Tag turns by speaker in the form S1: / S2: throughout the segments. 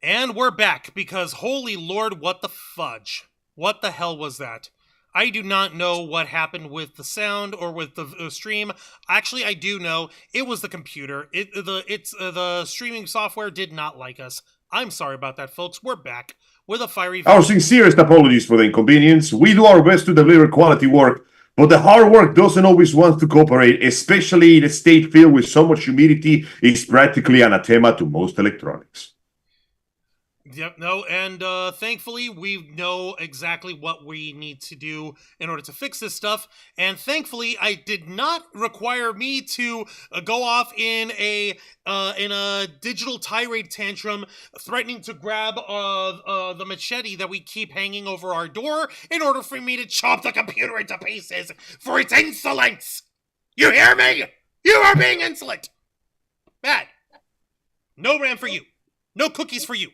S1: And we're back, because holy lord, what the fudge? What the hell was that? I do not know what happened with the sound or with the stream. Actually, I do know it was the computer. The streaming software did not like us. I'm sorry about that, folks. We're back with a fiery video.
S2: Our sincerest apologies for the inconvenience. We do our best to deliver quality work, but the hard work doesn't always want to cooperate, especially in a state filled with so much humidity. It's practically anathema to most electronics.
S1: Yep, no, and thankfully we know exactly what we need to do in order to fix this stuff, and thankfully I did not require me to go off in a digital tirade tantrum, threatening to grab the machete that we keep hanging over our door in order for me to chop the computer into pieces for its insolence. You hear me? You are being insolent. Bad. No RAM for you. No cookies for you.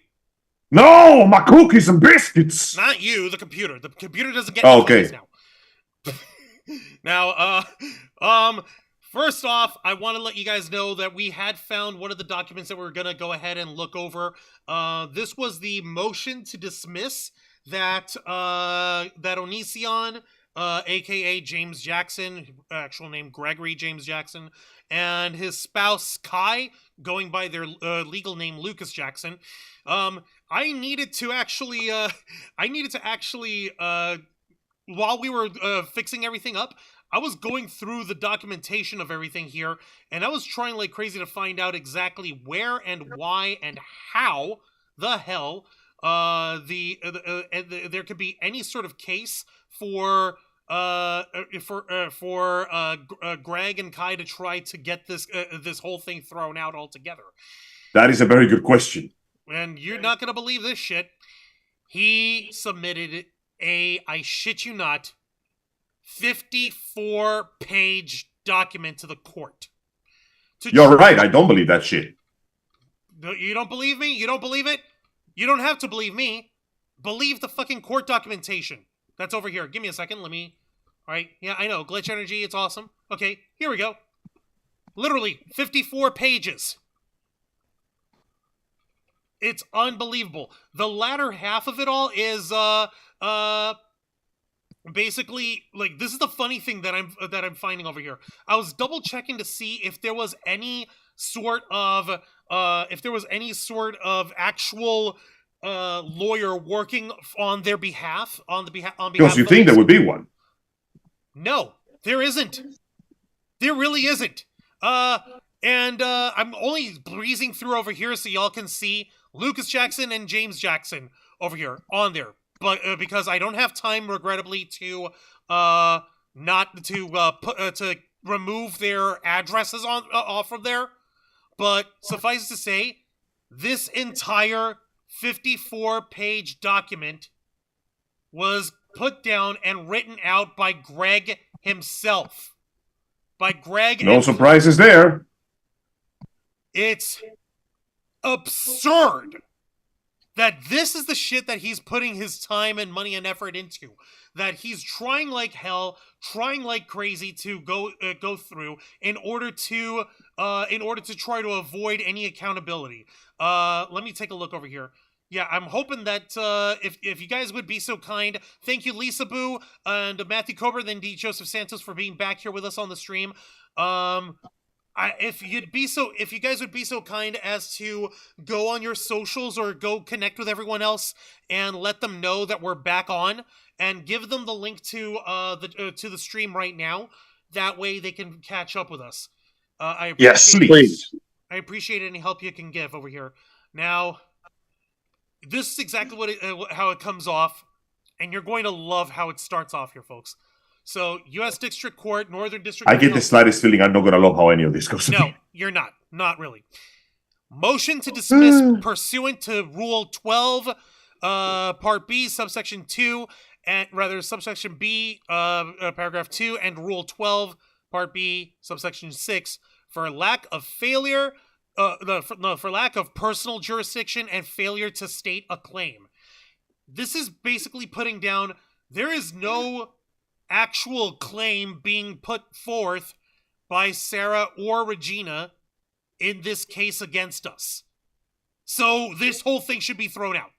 S2: No, my cookies and biscuits.
S1: Not you, the computer. The computer doesn't get
S2: okay.
S1: now. First off, I want to let you guys know that we had found one of the documents that we were going to go ahead and look over. This was the motion to dismiss that ONISION, aka James Jackson, actual name Gregory James Jackson, and his spouse Kai, going by their legal name Lucas Jackson. I needed to actually, while we were fixing everything up, I was going through the documentation of everything here, and I was trying like crazy to find out exactly where and why and how the hell there could be any sort of case for Greg and Kai to try to get this whole thing thrown out altogether.
S2: That is a very good question.
S1: And you're not gonna believe this shit. He submitted I shit you not, 54-page document to the court.
S2: You're right, I don't believe that shit.
S1: You don't believe me? You don't believe it? You don't have to believe me. Believe the fucking court documentation. That's over here. Give me a second, let me... Alright, yeah, I know, glitch energy, it's awesome. Okay, here we go. Literally, 54 pages. It's unbelievable. The latter half of it all is basically like this is the funny thing that I'm finding over here. I was double checking to see if there was any sort of actual lawyer working on their behalf
S2: Because you think there would be one.
S1: No, there isn't. There really isn't. And I'm only breezing through over here so y'all can see Lucas Jackson and James Jackson over here on there, but because I don't have time, regrettably, to remove their addresses off of there. But suffice to say, this entire 54-page document was put down and written out by Greg himself. By Greg.
S2: No surprises there.
S1: It's absurd that this is the shit that he's putting his time and money and effort into. That he's trying like hell, trying like crazy to go through in order to try to avoid any accountability. Let me take a look over here. Yeah, I'm hoping that if you guys would be so kind, thank you Lisa Boo and Matthew Cobra and D. Joseph Santos for being back here with us on the stream. If you guys would be so kind as to go on your socials or go connect with everyone else and let them know that we're back on, and give them the link to the stream right now. That way they can catch up with us.
S2: Yes, please.
S1: I appreciate any help you can give over here. Now, this is exactly how it comes off, and you're going to love how it starts off here, folks. So, U.S. District Court, Northern District...
S2: I get the slightest feeling I'm not going to love how any of this goes.
S1: No, you're not. Not really. Motion to dismiss pursuant to Rule 12, Part B, Subsection 2, and rather Subsection B, Paragraph 2, and Rule 12, Part B, Subsection 6, for lack of failure... for lack of personal jurisdiction and failure to state a claim. This is basically putting down there is no actual claim being put forth by Sarah or Regina in this case against us. So this whole thing should be thrown out.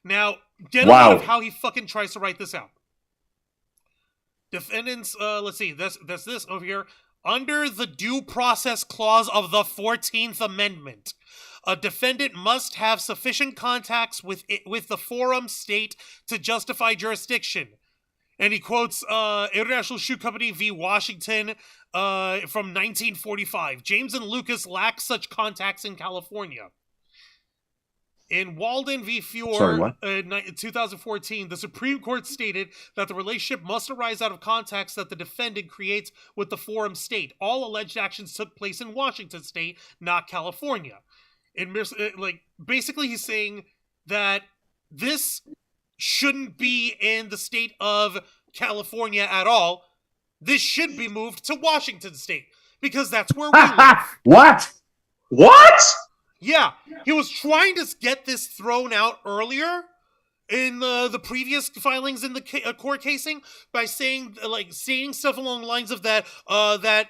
S1: Now, get a lot of how he fucking tries to write this out. Defendants, let's see, that's this over here. Under the Due Process Clause of the 14th Amendment, a defendant must have sufficient contacts with the forum state to justify jurisdiction. And he quotes International Shoe Company v. Washington from 1945. James and Lucas lack such contacts in California. In Walden v. Fior, in 2014, the Supreme Court stated that the relationship must arise out of contacts that the defendant creates with the forum state. All alleged actions took place in Washington state, not California. Basically, he's saying that this shouldn't be in the state of California at all. This should be moved to Washington state, because that's where we live.
S2: What?
S1: Yeah, he was trying to get this thrown out earlier in the previous filings in the court casing by saying stuff along the lines of that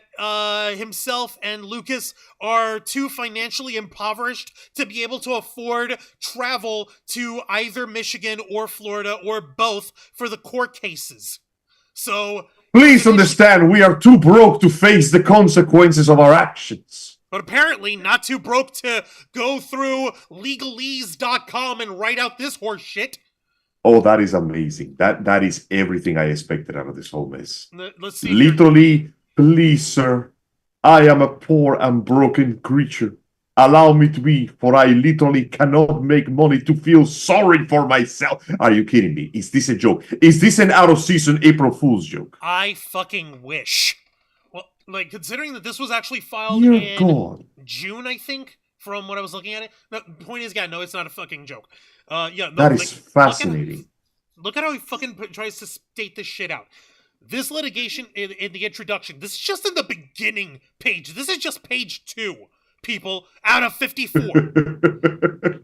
S1: himself and Lucas are too financially impoverished to be able to afford travel to either Michigan or Florida or both for the court cases. So
S2: please understand, we are too broke to face the consequences of our actions.
S1: But apparently not too broke to go through legalese.com and write out this horse shit.
S2: Oh, that is amazing. That is everything I expected out of this whole mess.
S1: Let's see.
S2: Literally, please, sir, I am a poor and broken creature. Allow me to be, for I literally cannot make money to feel sorry for myself. Are you kidding me? Is this a joke? Is this an out-of-season April Fool's joke?
S1: I fucking wish. Considering that this was actually filed in June, I think, from what I was looking at it. The point is, no, it's not a fucking joke.
S2: That is fascinating.
S1: Look at how he fucking tries to state this shit out. This litigation in the introduction, this is just in the beginning page. This is just page 2, people, out of 54.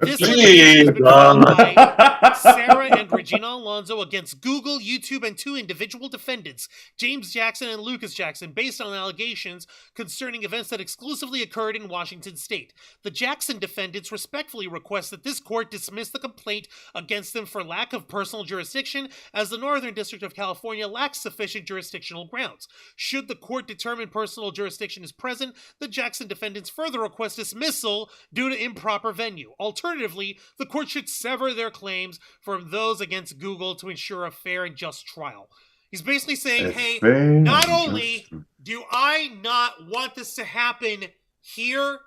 S1: This litigation has been filed by Sarah and Regina Alonso against Google, YouTube, and 2 individual defendants, James Jackson and Lucas Jackson, based on allegations concerning events that exclusively occurred in Washington state. The Jackson defendants respectfully request that this court dismiss the complaint against them for lack of personal jurisdiction, as the Northern District of California lacks sufficient jurisdictional grounds. Should the court determine personal jurisdiction is present, the Jackson defendants further request dismissal due to improper venue. Alternatively, the court should sever their claims from those against Google to ensure a fair and just trial. He's basically saying, hey, not only do I not want this to happen here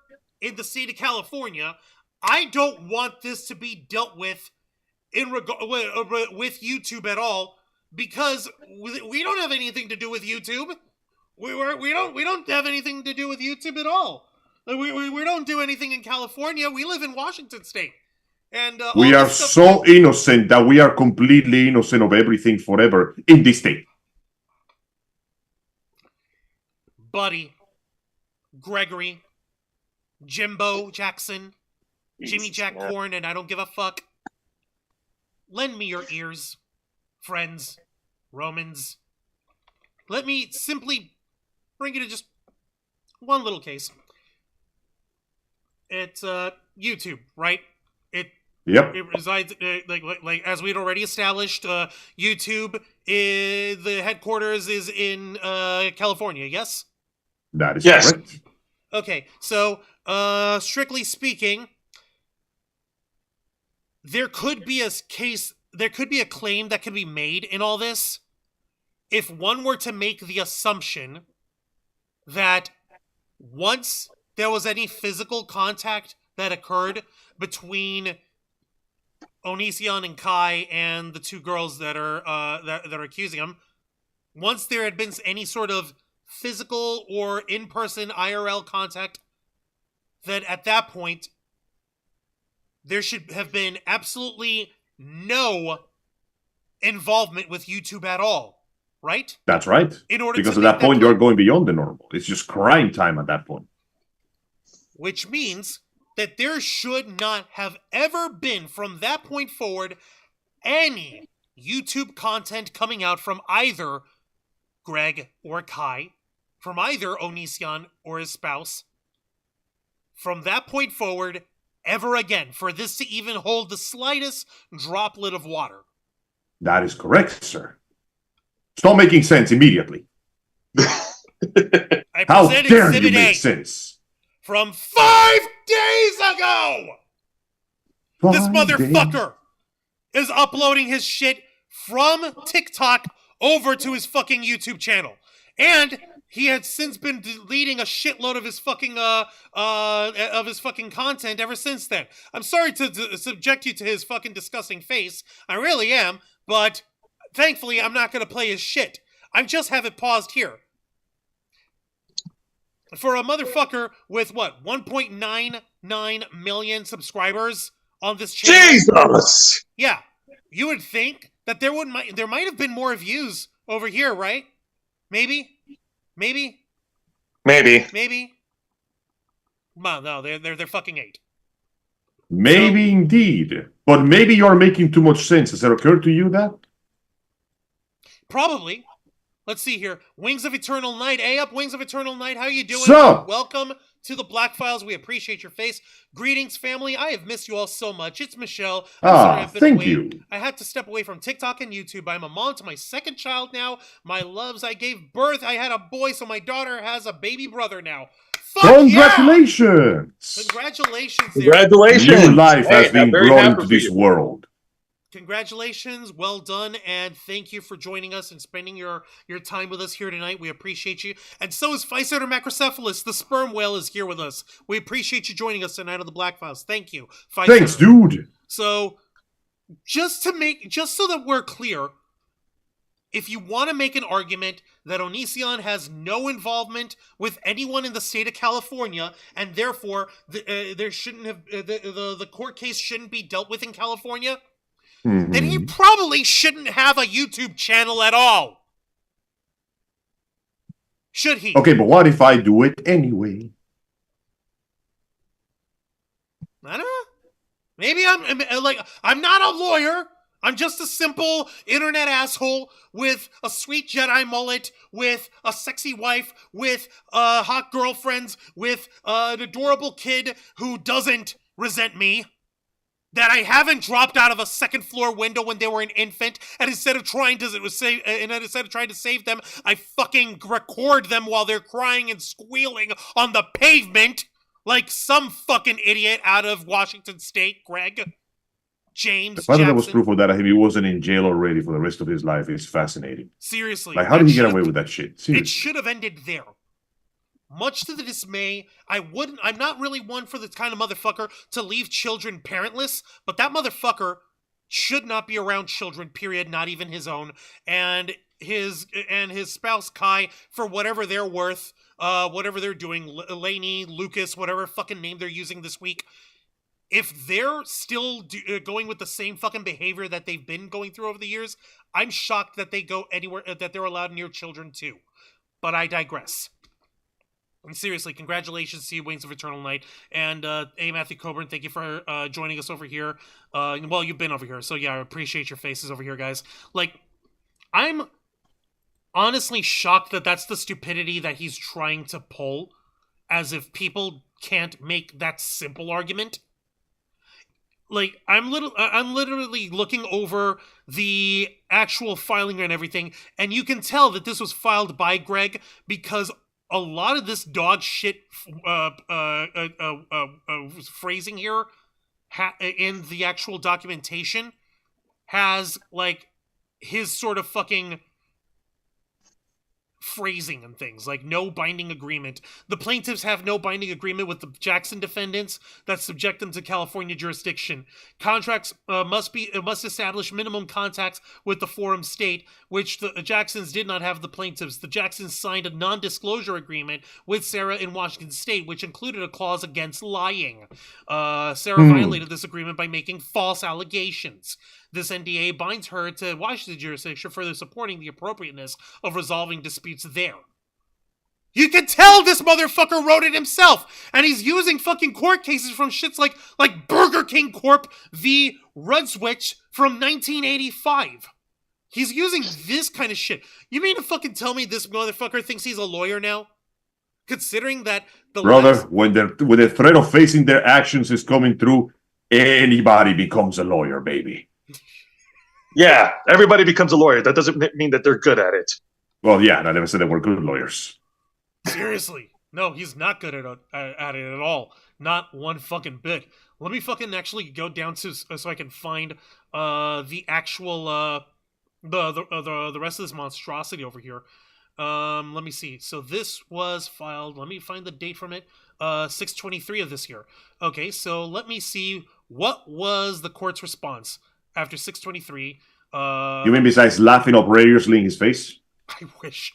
S1: in the state of California, I don't want this to be dealt with with YouTube at all, because we don't have anything to do with YouTube. We don't have anything to do with YouTube at all. We don't do anything in California. We live in Washington state. And
S2: we are so innocent that we are completely innocent of everything forever in this state.
S1: Buddy, Gregory, Jimbo Jackson, Jimmy Jack Corn, and I don't give a fuck. Lend me your ears, friends, Romans. Let me simply bring you to just one little case. It's YouTube, right?
S2: Yep.
S1: It resides like as we'd already established. YouTube the headquarters is in California. Yes.
S2: That is correct.
S1: Okay, so strictly speaking, there could be a case. There could be a claim that could be made in all this if one were to make the assumption that once there was any physical contact that occurred between Onision and Kai and the 2 girls that are that are accusing him, once there had been any sort of physical or in-person IRL contact, that at that point there should have been absolutely no involvement with YouTube at all, right?
S2: That's right. Because at that point, you're going beyond the normal. It's just crime time at that point.
S1: Which means that there should not have ever been, from that point forward, any YouTube content coming out from either Greg or Kai, from either Onision or his spouse. From that point forward, ever again for this to even hold the slightest droplet of water.
S2: That is correct, sir. Stop making sense immediately. How dare you make sense?
S1: From 5 days ago! This motherfucker is uploading his shit from TikTok over to his fucking YouTube channel. And he had since been deleting a shitload of his fucking content ever since then. I'm sorry to subject you to his fucking disgusting face. I really am, but thankfully I'm not going to play his shit. I just have it paused here. For a motherfucker with what, 1.99 million subscribers on this channel?
S3: Jesus!
S1: Yeah, you would think that there might have been more views over here, right? Maybe. Well, no, they're fucking 8.
S2: Maybe indeed, but maybe you're making too much sense. Has it occurred to you that?
S1: Probably. Let's see here. Wings of Eternal Night. Hey up, Wings of Eternal Night. How you doing?
S2: So,
S1: welcome to the Black Files. We appreciate your face. Greetings, family. I have missed you all so much. It's Michelle. I'm sorry I've been
S2: thank
S1: away.
S2: you.
S1: I had to step away from TikTok and YouTube. I'm a mom to my second child now. My loves, I gave birth. I had a boy, so my daughter has a baby brother now. Fuck
S2: congratulations!
S1: Yeah! Congratulations.
S3: Congratulations!
S2: New life has been brought into this world.
S1: Congratulations, well done, and thank you for joining us and spending your time with us here tonight. We appreciate you. And so is Physeter macrocephalus, the sperm whale, is here with us. We appreciate you joining us tonight on the Black Files. Thank you, Physeter.
S2: Thanks, dude.
S1: So, just so that we're clear, if you want to make an argument that ONISION has no involvement with anyone in the state of California, and therefore there shouldn't have the court case shouldn't be dealt with in California, then he probably shouldn't have a YouTube channel at all. Should he?
S2: Okay, but what if I do it anyway?
S1: I don't know. Maybe I'm not a lawyer. I'm just a simple internet asshole with a sweet Jedi mullet, with a sexy wife, with hot girlfriends, with an adorable kid who doesn't resent me. That I haven't dropped out of a second floor window when they were an infant, and instead of trying to save them, I fucking record them while they're crying and squealing on the pavement like some fucking idiot out of Washington State, Greg James
S2: The fact that
S1: Jackson.
S2: there was proof of that, he wasn't in jail already for the rest of his life is fascinating.
S1: Seriously.
S2: Like, how did he get away with that shit? Seriously.
S1: It should have ended there. Much to the dismay, I'm not really one for the kind of motherfucker to leave children parentless, but that motherfucker should not be around children, period, not even his own. And his spouse, Kai, for whatever they're worth, whatever they're doing, Lainey, Lucas, whatever fucking name they're using this week, if they're still going with the same fucking behavior that they've been going through over the years, I'm shocked that they go anywhere, that they're allowed near children too. But I digress. And seriously, congratulations to you, Wings of Eternal Night. And, A. Matthew Coburn, thank you for joining us over here. Well, you've been over here, so yeah, I appreciate your faces over here, guys. Like, I'm honestly shocked that that's the stupidity that he's trying to pull, as if people can't make that simple argument. Like, I'm literally looking over the actual filing and everything, and you can tell that this was filed by Greg because a lot of this dog shit phrasing here in the actual documentation has, like, his sort of fucking phrasing and things, like no binding agreement. The plaintiffs have no binding agreement with the Jackson defendants that subject them to California jurisdiction. Contracts must establish minimum contacts with the forum state, which the Jacksons did not have the plaintiffs. The Jacksons signed a non-disclosure agreement with Sarah in Washington State, which included a clause against lying. Sarah violated this agreement by making false allegations. This NDA binds her to Washington jurisdiction, further supporting the appropriateness of resolving disputes there. You can tell this motherfucker wrote it himself, and he's using fucking court cases from shits like Burger King Corp v. Rudswich from 1985. He's using this kind of shit. You mean to fucking tell me this motherfucker thinks he's a lawyer now? Considering that the
S2: Brother,
S1: last...
S2: when the threat of facing their actions is coming through, anybody becomes a lawyer, baby.
S3: Yeah, everybody becomes a lawyer. That doesn't mean that they're good at it.
S2: Well, yeah, I never said they were good lawyers.
S1: Seriously. No, he's not good at it at all. Not one fucking bit. Let me fucking actually go down to so I can find the actual the rest of this monstrosity over here. Let me see. So this was filed. Let me find the date from it. 6/23 of this year. Okay, so let me see what was the court's response after 6/23.
S2: You mean besides laughing uproariously in his face?
S1: I wish.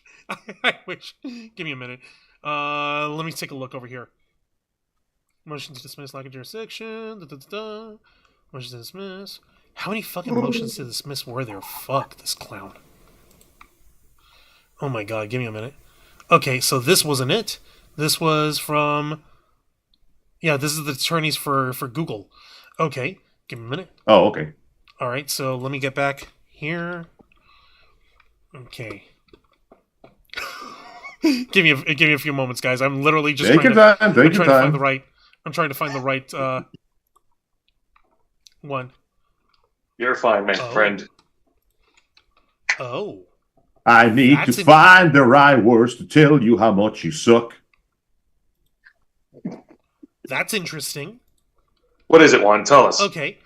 S1: I wish. Give me a minute. Let me take a look over here. Motion to dismiss lack of jurisdiction. Motion to dismiss. How many fucking motions to dismiss were there? Fuck this clown. Oh my god, give me a minute. Okay, so this wasn't it. This was from... Yeah, this is the attorneys for Google. Okay, give me a minute.
S2: Oh, okay.
S1: Alright, so let me get back here. Okay. give me a few moments, guys. I'm literally just
S2: trying to
S1: find the right. I'm trying to find the right one.
S3: You're fine, my friend.
S1: Oh.
S2: I need to find the right words to tell you how much you suck.
S1: That's interesting.
S3: What is it, Juan? Tell us.
S1: Okay.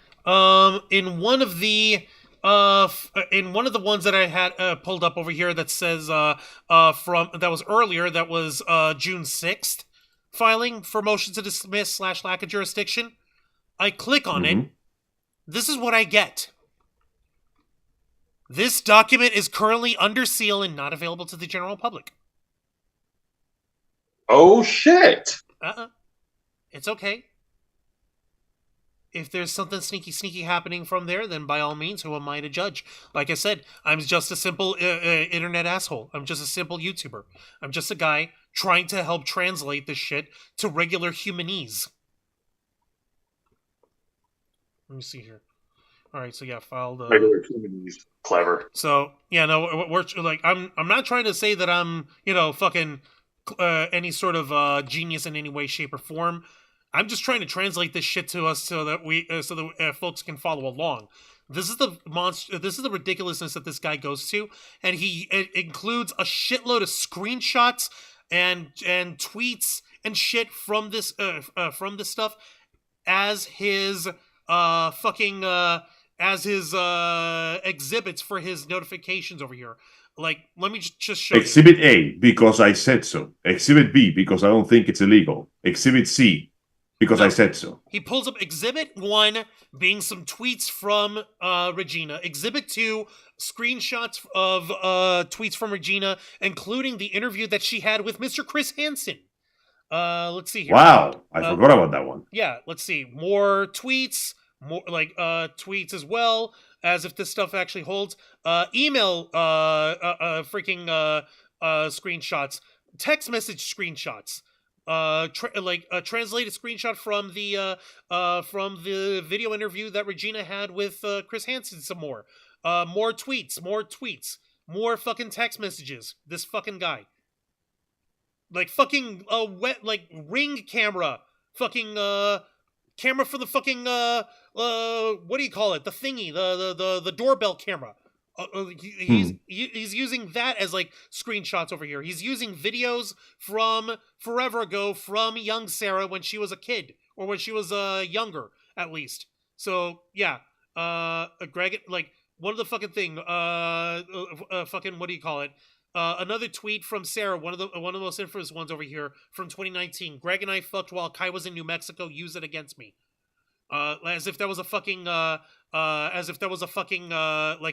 S1: In one of the ones that I had pulled up over here that says from that was earlier, that was June 6th filing for motion to dismiss / lack of jurisdiction. I click on it. This is what I get. This document is currently under seal and not available to the general public.
S3: Oh shit.
S1: It's okay. If there's something sneaky happening from there, then by all means, who am I to judge? Like I said, I'm just a simple internet asshole. I'm just a simple YouTuber. I'm just a guy trying to help translate this shit to regular humanese. Let me see here. All right, so yeah, filed.
S3: Regular humanese. Clever.
S1: So yeah, no, we're like I'm not trying to say that I'm fucking any sort of genius in any way, shape, or form. I'm just trying to translate this shit to us so that folks can follow along. This is the monster. This is the ridiculousness that this guy goes to, and it includes a shitload of screenshots and tweets and shit from this stuff as his exhibits for his notifications over here. Like, let me just show
S2: Exhibit A, because I said so. Exhibit B, because I don't think it's illegal. Exhibit C, because I said so.
S1: He pulls up Exhibit 1 being some tweets from Regina. Exhibit 2, screenshots of tweets from Regina, including the interview that she had with Mr. Chris Hansen. Let's see here.
S2: Wow, I forgot about that one.
S1: Yeah, let's see. More tweets, more like tweets as well, as if this stuff actually holds. Email screenshots, text message screenshots. Translated screenshot from the video interview that Regina had with Chris Hansen. Some more tweets, more fucking text messages. This fucking guy, like fucking Ring camera, fucking camera for the fucking what do you call it? The thingy, the doorbell camera. He's using that as like screenshots over here. He's using videos from forever ago from young Sarah when she was a kid, or when she was younger at least. So yeah, Greg, like one of the fucking thing, fucking what do you call it? Another tweet from Sarah, one of the most infamous ones over here from 2019. Greg and I fucked while Kai was in New Mexico. Use it against me. As if that was a fucking like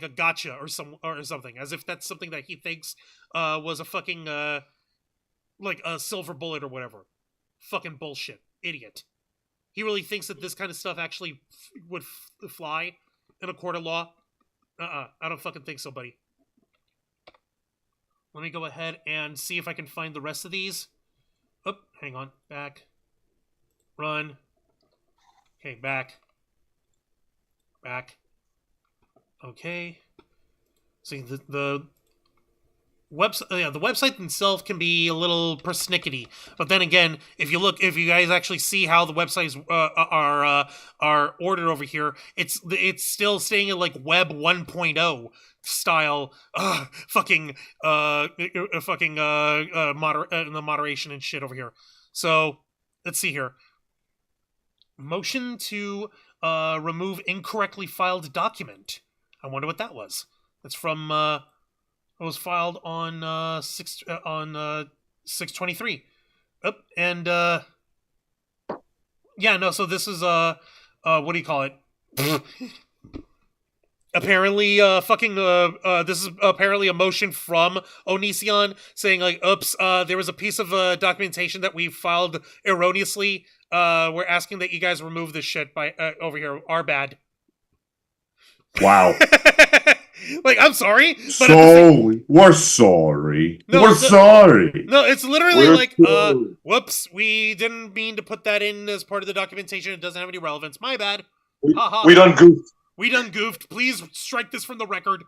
S1: a gotcha or something. As if that's something that he thinks was a fucking like a silver bullet or whatever. Fucking bullshit, idiot. He really thinks that this kind of stuff actually would fly in a court of law? I don't fucking think so, buddy. Let me go ahead and see if I can find the rest of these. Oh, hang on. Back. Run. Okay, back. Okay. See, the website themselves can be a little persnickety, but then again, if you guys actually see how the websites are ordered over here, it's still staying in like Web 1.0 style, the moderation and shit over here. So let's see here. Motion to remove incorrectly filed document. I wonder what that was. That's from. It was filed on 6/23. And yeah, no. So this is what do you call it? Apparently, this is apparently a motion from Onision saying like, "Oops, there was a piece of documentation that we filed erroneously. We're asking that you guys remove this shit by over here. Our bad."
S2: Wow.
S1: Like, I'm sorry, but
S2: we're sorry.
S1: No,
S2: we're sorry.
S1: No, it's literally whoops, we didn't mean to put that in as part of the documentation. It doesn't have any relevance. My bad.
S3: We done goofed.
S1: We done goofed. Please strike this from the record.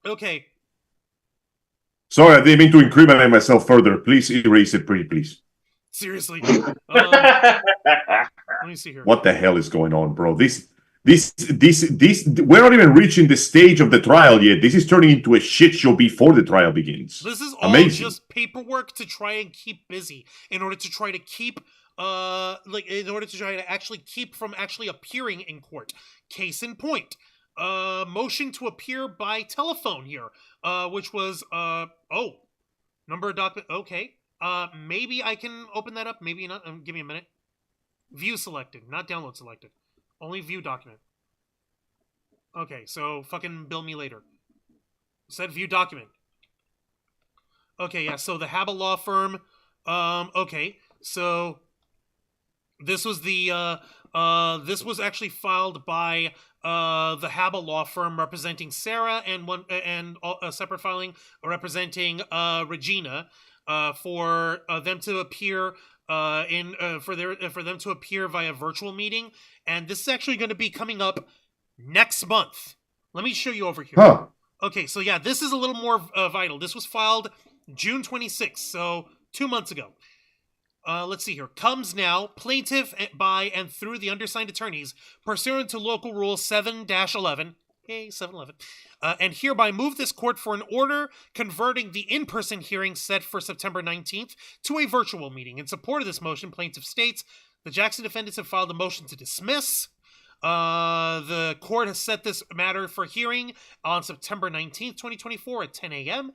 S1: Okay.
S2: Sorry, I didn't mean to incriminate myself further. Please erase it, pretty please.
S1: Seriously. Let me see here.
S2: What the hell is going on, bro? This we're not even reaching the stage of the trial yet. This is turning into a shit show before the trial begins.
S1: This is all just paperwork to try and keep busy in order to try to keep in order to try to actually keep from actually appearing in court. Case in point. Motion to appear by telephone here. Which was number of document. Okay. Maybe I can open that up, maybe not. Give me a minute. View selected, not download selected. Only view document. Okay, so fucking bill me later. Said view document. Okay, yeah, so the Haba law firm. Okay, so this was this was actually filed by the Haba law firm representing Sarah and a separate filing representing Regina for them to appear for them to appear via virtual meeting, and this is actually going to be coming up next month. Let me show you over here.
S2: Huh.
S1: Okay, so yeah, this is a little more vital. This was filed June 26th, so 2 months ago. Let's see here. Comes now, plaintiff by and through the undersigned attorneys, pursuant to Local Rule 7-11. Hey, 711. And hereby move this court for an order converting the in-person hearing set for September 19th to a virtual meeting. In support of this motion, plaintiff states, the Jackson defendants have filed a motion to dismiss. The court has set this matter for hearing on September 19th, 2024 at 10 a.m.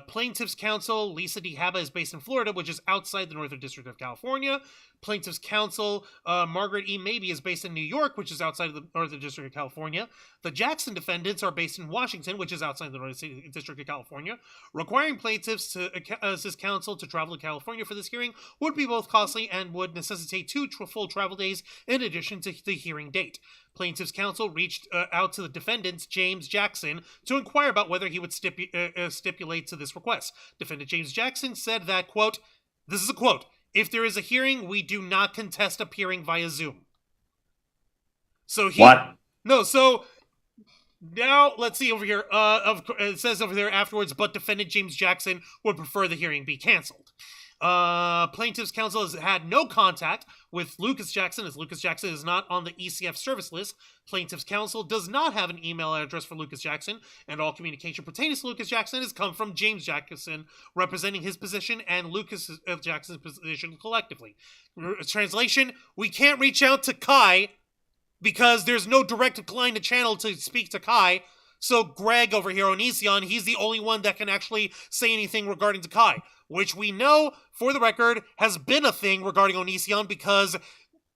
S1: Plaintiff's counsel, Lisa D. Haba, is based in Florida, which is outside the Northern District of California. Plaintiff's counsel, Margaret E. Mabey, is based in New York, which is outside of the Northern District of California. The Jackson defendants are based in Washington, which is outside the Northern District of California. Requiring plaintiffs to assist counsel to travel to California for this hearing would be both costly and would necessitate 2 full travel days in addition to the hearing date. Plaintiff's counsel reached out to the defendant, James Jackson, to inquire about whether he would stipulate to this request. Defendant James Jackson said that, quote, this is a quote, if there is a hearing, we do not contest appearing via Zoom. So
S2: What?
S1: No, so now let's see over here. It says over there afterwards, but defendant James Jackson would prefer the hearing be canceled. Plaintiff's counsel has had no contact with Lucas Jackson, as Lucas Jackson is not on the ECF service list. Plaintiff's counsel does not have an email address for Lucas Jackson, and all communication pertaining to Lucas Jackson has come from James Jackson, representing his position and Lucas Jackson's position collectively. Translation, we can't reach out to Kai because there's no direct line to channel to speak to Kai. So Greg over here, Onision, he's the only one that can actually say anything regarding to Kai, which we know, for the record, has been a thing regarding Onision because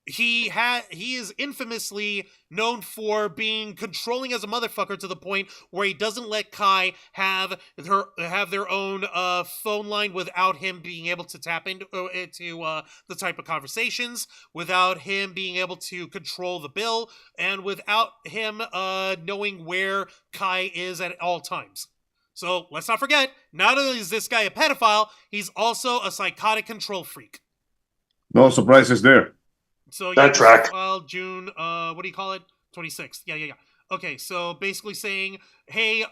S1: he is infamously known for being controlling as a motherfucker to the point where he doesn't let Kai have their own phone line without him being able to tap into the type of conversations, without him being able to control the bill, and without him knowing where Kai is at all times. So let's not forget, not only is this guy a pedophile, he's also a psychotic control freak.
S2: No surprises there.
S1: So
S3: that track.
S1: Well, June, what do you call it? 26th. Yeah. Okay, so basically saying, hey,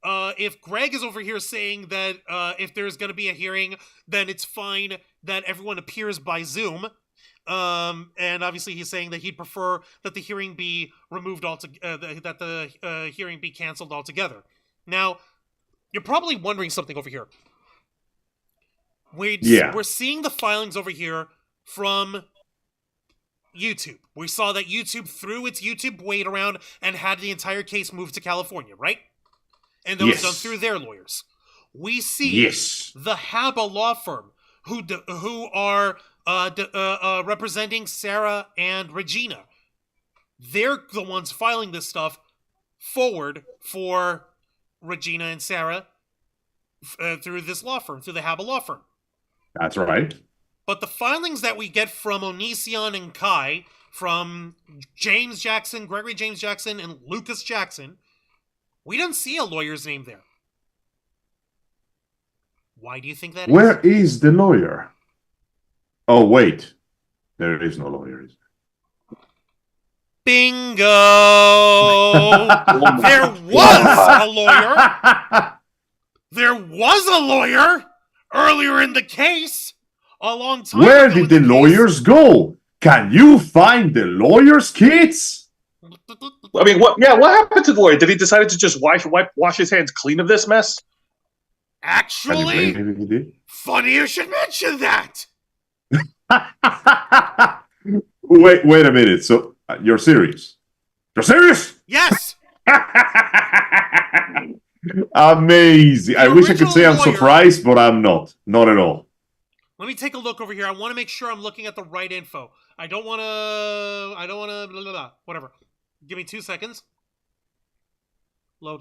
S1: if Greg is over here saying that if there's going to be a hearing, then it's fine that everyone appears by Zoom. And obviously he's saying that he'd prefer that the hearing be removed that the hearing be canceled altogether. Now, you're probably wondering something over here. We're seeing the filings over here from YouTube. We saw that YouTube threw its YouTube weight around and had the entire case moved to California, right? And that was done through their lawyers. We see the Haba law firm who are representing Sarah and Regina. They're the ones filing this stuff forward for Regina and Sarah through this law firm, through the Haba law firm.
S2: That's right.
S1: But the filings that we get from ONISION and Kai, from James Jackson, Gregory James Jackson, and Lucas Jackson, we don't see a lawyer's name there. Why do you think that is?
S2: Where is the lawyer? Oh, wait. There is no lawyer, is there?
S1: Bingo! There was a lawyer! There was a lawyer earlier in the case! A long time
S2: Where
S1: ago
S2: did the lawyers go? Can you find the lawyers, kids?
S3: I mean, what happened to the lawyer? Did he decide to just wash his hands clean of this mess?
S1: Actually,
S2: Maybe he did.
S1: funny you should mention that!
S2: Wait a minute. So, you're serious? You're serious?
S1: Yes!
S2: Amazing. I wish I could say I'm
S1: lawyer-
S2: surprised, but I'm not. Not at all.
S1: Let me take a look over here. I want to make sure I'm looking at the right info. I don't want to, blah, blah, blah. Whatever. Give me 2 seconds. Load.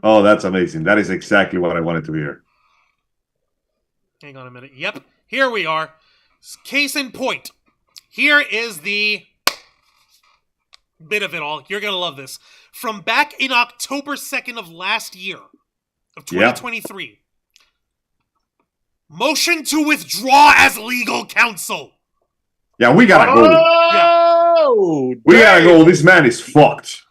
S2: Oh, that's amazing. That is exactly what I wanted to hear.
S1: Hang on a minute. Yep. Here we are. Case in point. Here is the bit of it all. You're going to love this. From back in October 2nd of last year, of 2023. Motion to withdraw as legal counsel.
S2: Yeah, we gotta go. We gotta go. This man is fucked.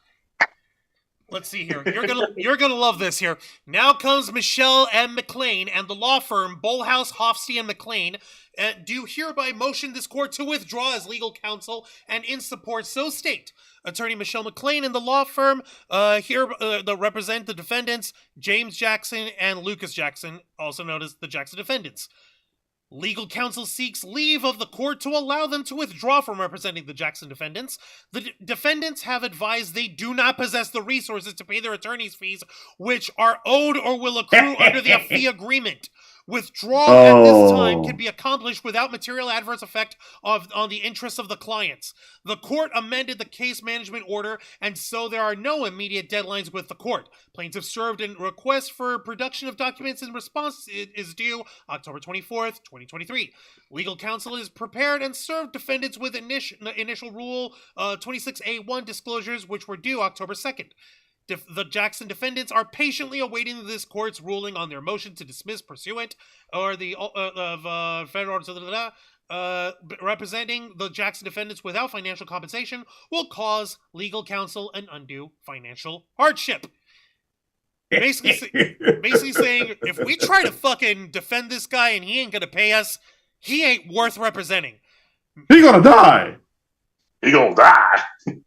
S1: Let's see here. You're gonna love this here. Now comes Michelle M. McLean and the law firm Bullhouse, Hofsty, and McLean do hereby motion this court to withdraw as legal counsel and in support so state. Attorney Michelle McLean and the law firm that represent the defendants James Jackson and Lucas Jackson, also known as the Jackson defendants. Legal counsel seeks leave of the court to allow them to withdraw from representing the Jackson defendants. The defendants have advised they do not possess the resources to pay their attorney's fees, which are owed or will accrue under the fee agreement. Withdrawal at this time can be accomplished without material adverse effect on the interests of the clients. The court amended the case management order, and so there are no immediate deadlines with the court. Plaintiff served in request for production of documents in response is due October 24th, 2023. Legal counsel is prepared and served defendants with initial Rule 26A1 disclosures, which were due October 2nd. The Jackson defendants are patiently awaiting this court's ruling on their motion to dismiss pursuant or the federal representing the Jackson defendants without financial compensation will cause legal counsel an undue financial hardship. Basically saying, if we try to fucking defend this guy and he ain't gonna pay us, he ain't worth representing.
S2: He gonna die.
S3: He gonna die.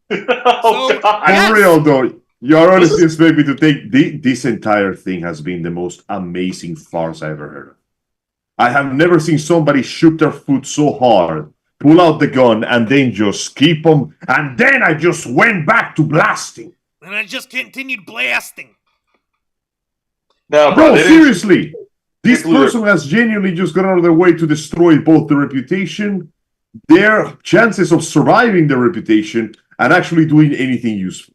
S2: God. For real though. You honestly expect me to take this entire thing has been the most amazing farce I ever heard of. I have never seen somebody shoot their foot so hard, pull out the gun, and then just keep them. And then I just went back to blasting.
S1: And I just continued blasting.
S3: No,
S2: bro, seriously. This person has genuinely just gone out of their way to destroy both the reputation, their chances of surviving their reputation, and actually doing anything useful.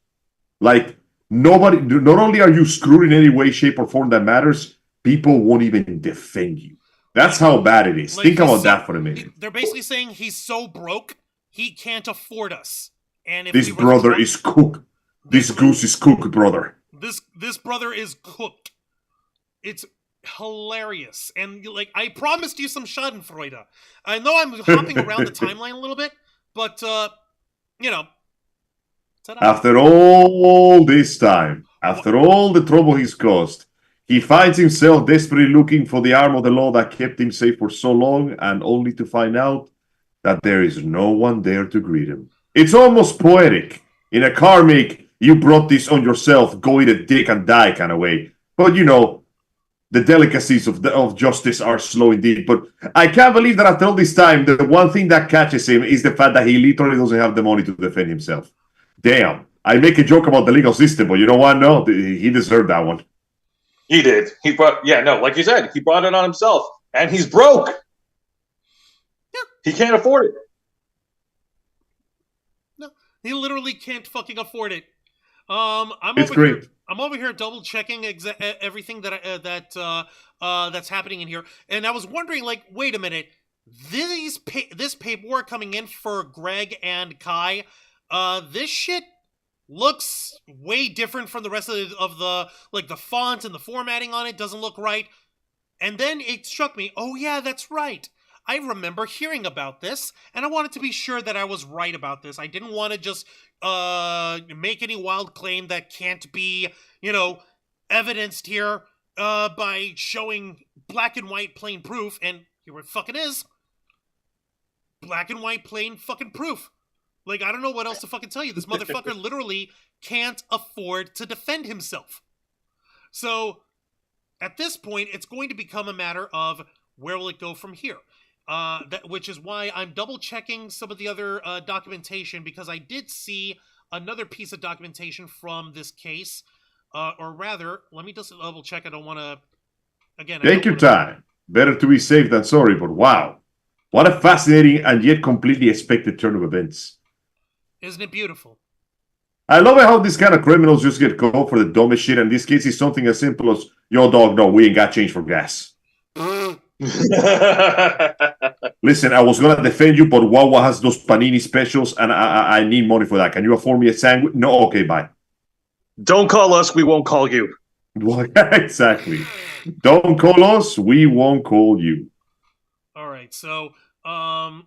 S2: Like, not only are you screwed in any way, shape, or form that matters, people won't even defend you. That's how bad it is. Like, think about that for a minute.
S1: They're basically saying he's so broke, he can't afford us. And if
S2: this brother is cooked. This goose is cooked, brother.
S1: This brother is cooked. It's hilarious. And, like, I promised you some schadenfreude. I know I'm hopping around the timeline a little bit, but, you know, Ta-da.
S2: After all this time, after all the trouble he's caused, he finds himself desperately looking for the arm of the law that kept him safe for so long, and only to find out that there is no one there to greet him. It's almost poetic, in a karmic, you brought this on yourself, go eat a dick and die kind of way. But you know, the delicacies of justice are slow indeed. But I can't believe that after all this time, the one thing that catches him is the fact that he literally doesn't have the money to defend himself. Damn. I make a joke about the legal system, but you know what? No, he deserved that one.
S3: He did. Like you said, he brought it on himself, and he's broke.
S1: Yeah.
S3: He can't afford it.
S1: No, he literally can't fucking afford it.
S2: It's great.
S1: I'm over here double checking everything that's happening in here, and I was wondering, like, wait a minute, this paperwork coming in for Greg and Kai, this shit looks way different from the rest of the like the font and the formatting on it doesn't look right. And then it struck me, oh yeah, that's right. I remember hearing about this, and I wanted to be sure that I was right about this. I didn't want to just make any wild claim that can't be, evidenced here by showing black and white plain proof, and here it fucking is. Black and white plain fucking proof. Like, I don't know what else to fucking tell you. This motherfucker literally can't afford to defend himself. So, at this point, it's going to become a matter of where will it go from here? Which is why I'm double checking some of the other documentation, because I did see another piece of documentation from this case. Or rather, let me just double check. I don't want to. Again,
S2: take your time. Better to be safe than sorry, but wow. What a fascinating and yet completely expected turn of events.
S1: Isn't it beautiful?
S2: I love it how these kind of criminals just get caught for the dumbest shit. In this case, it's something as simple as, yo, dog, no, we ain't got change for gas. Listen, I was going to defend you, but Wawa has those panini specials, and I need money for that. Can you afford me a sandwich? No? Okay, bye.
S3: Don't call us, we won't call you.
S2: Exactly. Don't call us, we won't call you.
S1: All right, so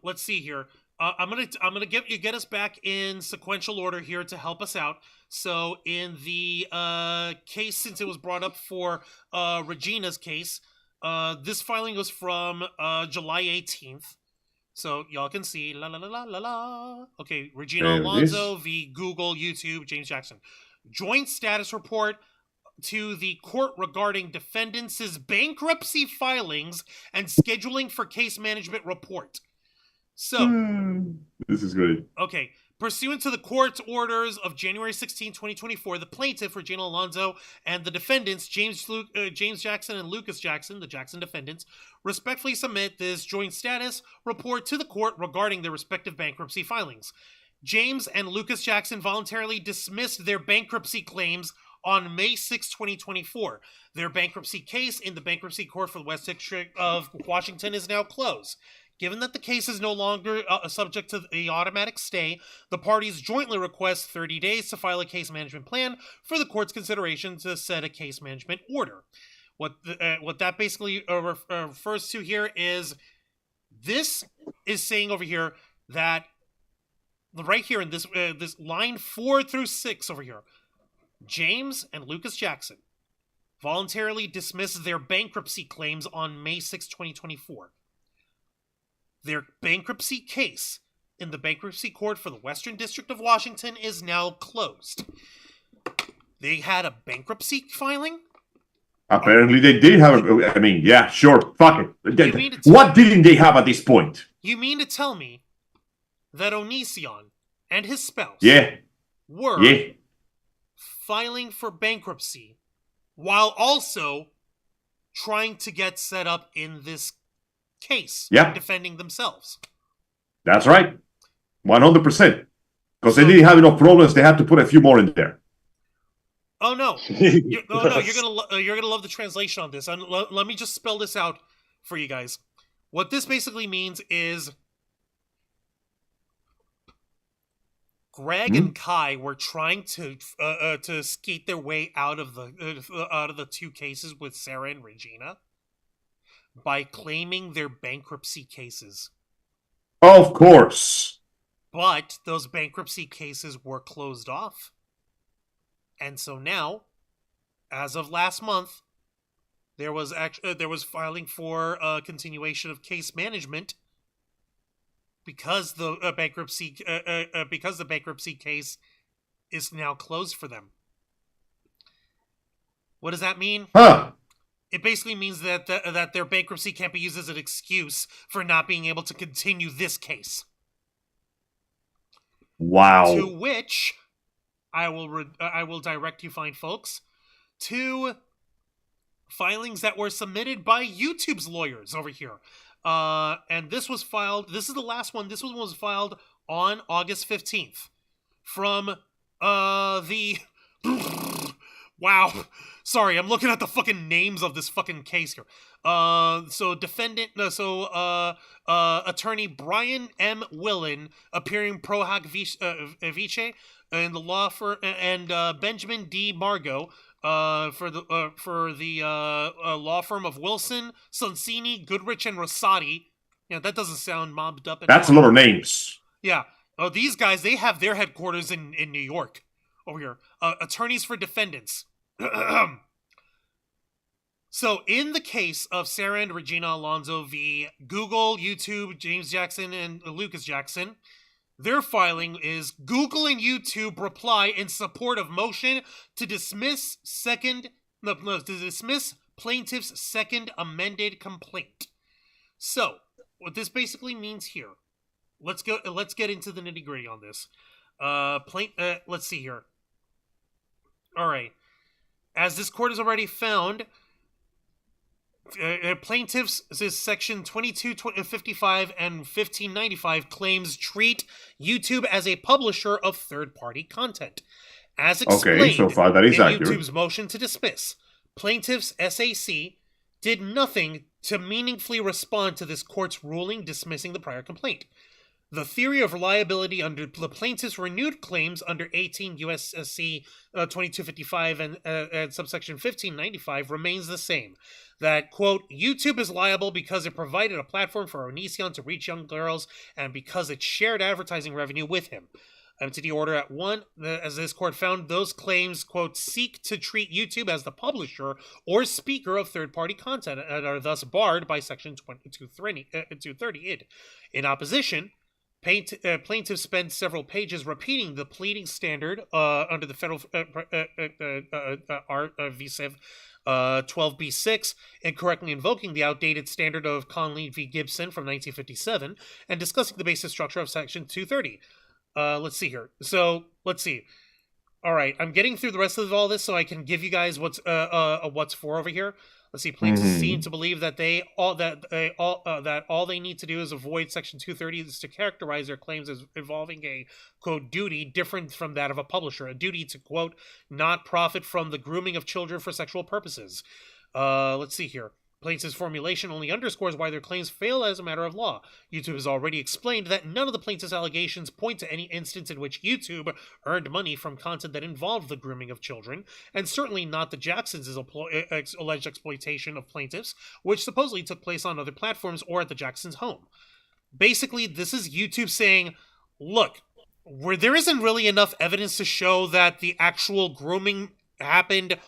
S1: let's see here. I'm gonna get us back in sequential order here to help us out. So in the case, since it was brought up for Regina's case, this filing was from July 18th. So y'all can see la la la la la la. Okay, Regina Alonso v. Google, YouTube, James Jackson. Joint status report to the court regarding defendants' bankruptcy filings and scheduling for case management report. So,
S2: this is great.
S1: Okay. Pursuant to the court's orders of January 16, 2024, the plaintiff, Regina Alonso, and the defendants, James Jackson and Lucas Jackson, the Jackson defendants, respectfully submit this joint status report to the court regarding their respective bankruptcy filings. James and Lucas Jackson voluntarily dismissed their bankruptcy claims on May 6, 2024. Their bankruptcy case in the Bankruptcy Court for the West District of Washington is now closed. Given that the case is no longer subject to the automatic stay, the parties jointly request 30 days to file a case management plan for the court's consideration to set a case management order. What that basically refers to here is, this is saying over here that right here in this line 4 through 6 over here, James and Lucas Jackson voluntarily dismissed their bankruptcy claims on May 6, 2024. Their bankruptcy case in the Bankruptcy Court for the Western District of Washington is now closed. They had a bankruptcy filing?
S2: Apparently they did have yeah, sure, fuck it. What didn't they have at this point?
S1: You mean to tell me that ONISION and his spouse were filing for bankruptcy while also trying to get set up in this case, defending themselves?
S2: That's right, 100%. Because they didn't have enough problems, they had to put a few more in there.
S1: Oh no! You're gonna love the translation on this. Let me just spell this out for you guys. What this basically means is, Greg and Kai were trying to skate their way out of the two cases with Sarah and Regina by claiming their bankruptcy cases.
S2: Of course.
S1: But those bankruptcy cases were closed off. And so now, as of last month, there was filing for continuation of case management because the bankruptcy case is now closed for them. What does that mean?
S2: Huh.
S1: It basically means that their bankruptcy can't be used as an excuse for not being able to continue this case.
S2: Wow.
S1: To which I will direct you, fine folks, to filings that were submitted by YouTube's lawyers over here. And this was filed. This is the last one. This one was filed on August 15th from the. Wow. Sorry, I'm looking at the fucking names of this fucking case here. Attorney Brian M. Willen appearing pro hac vice and the law for and Benjamin D. Margot for the law firm of Wilson, Sonsini, Goodrich, and Rosati. Yeah, that doesn't sound mobbed up.
S2: That's a lot of names.
S1: Yeah. Oh, these guys, they have their headquarters in New York. Over here. Attorneys for defendants. So, in the case of Sarah and Regina Alonso v. Google, YouTube, James Jackson, and Lucas Jackson, their filing is Google and YouTube reply in support of motion to dismiss plaintiff's second amended complaint. So, what this basically means here, let's get into the nitty-gritty on this. Let's see here. All right. As this court has already found, plaintiffs' section 2255 and 1595 claims treat YouTube as a publisher of third-party content. As explained
S2: so far that is
S1: in
S2: accurate.
S1: YouTube's motion to dismiss, plaintiffs' SAC did nothing to meaningfully respond to this court's ruling dismissing the prior complaint. The theory of liability under the plaintiff's renewed claims under 18 U.S.C. 2255 and subsection 1595 remains the same. That, quote, YouTube is liable because it provided a platform for ONISION to reach young girls and because it shared advertising revenue with him. Entity Order at 1, as this court found, those claims, quote, seek to treat YouTube as the publisher or speaker of third-party content and are thus barred by section 230 In opposition, plaintiffs spend several pages repeating the pleading standard under the federal VSIV 12b6 and correctly invoking the outdated standard of Conley v. Gibson from 1957 and discussing the basic structure of section 230. Let's see here. So, let's see. All right, I'm getting through the rest of all this so I can give you guys what's for over here. Let's see. Plaintiffs seem to believe that all they need to do is avoid Section 230 is to characterize their claims as involving a, quote, duty different from that of a publisher, a duty to, quote, not profit from the grooming of children for sexual purposes. Let's see here. Plaintiff's formulation only underscores why their claims fail as a matter of law. YouTube has already explained that none of the plaintiff's allegations point to any instance in which YouTube earned money from content that involved the grooming of children, and certainly not the Jacksons' alleged exploitation of plaintiffs, which supposedly took place on other platforms or at the Jacksons' home. Basically, this is YouTube saying, look, there isn't really enough evidence to show that the actual grooming happened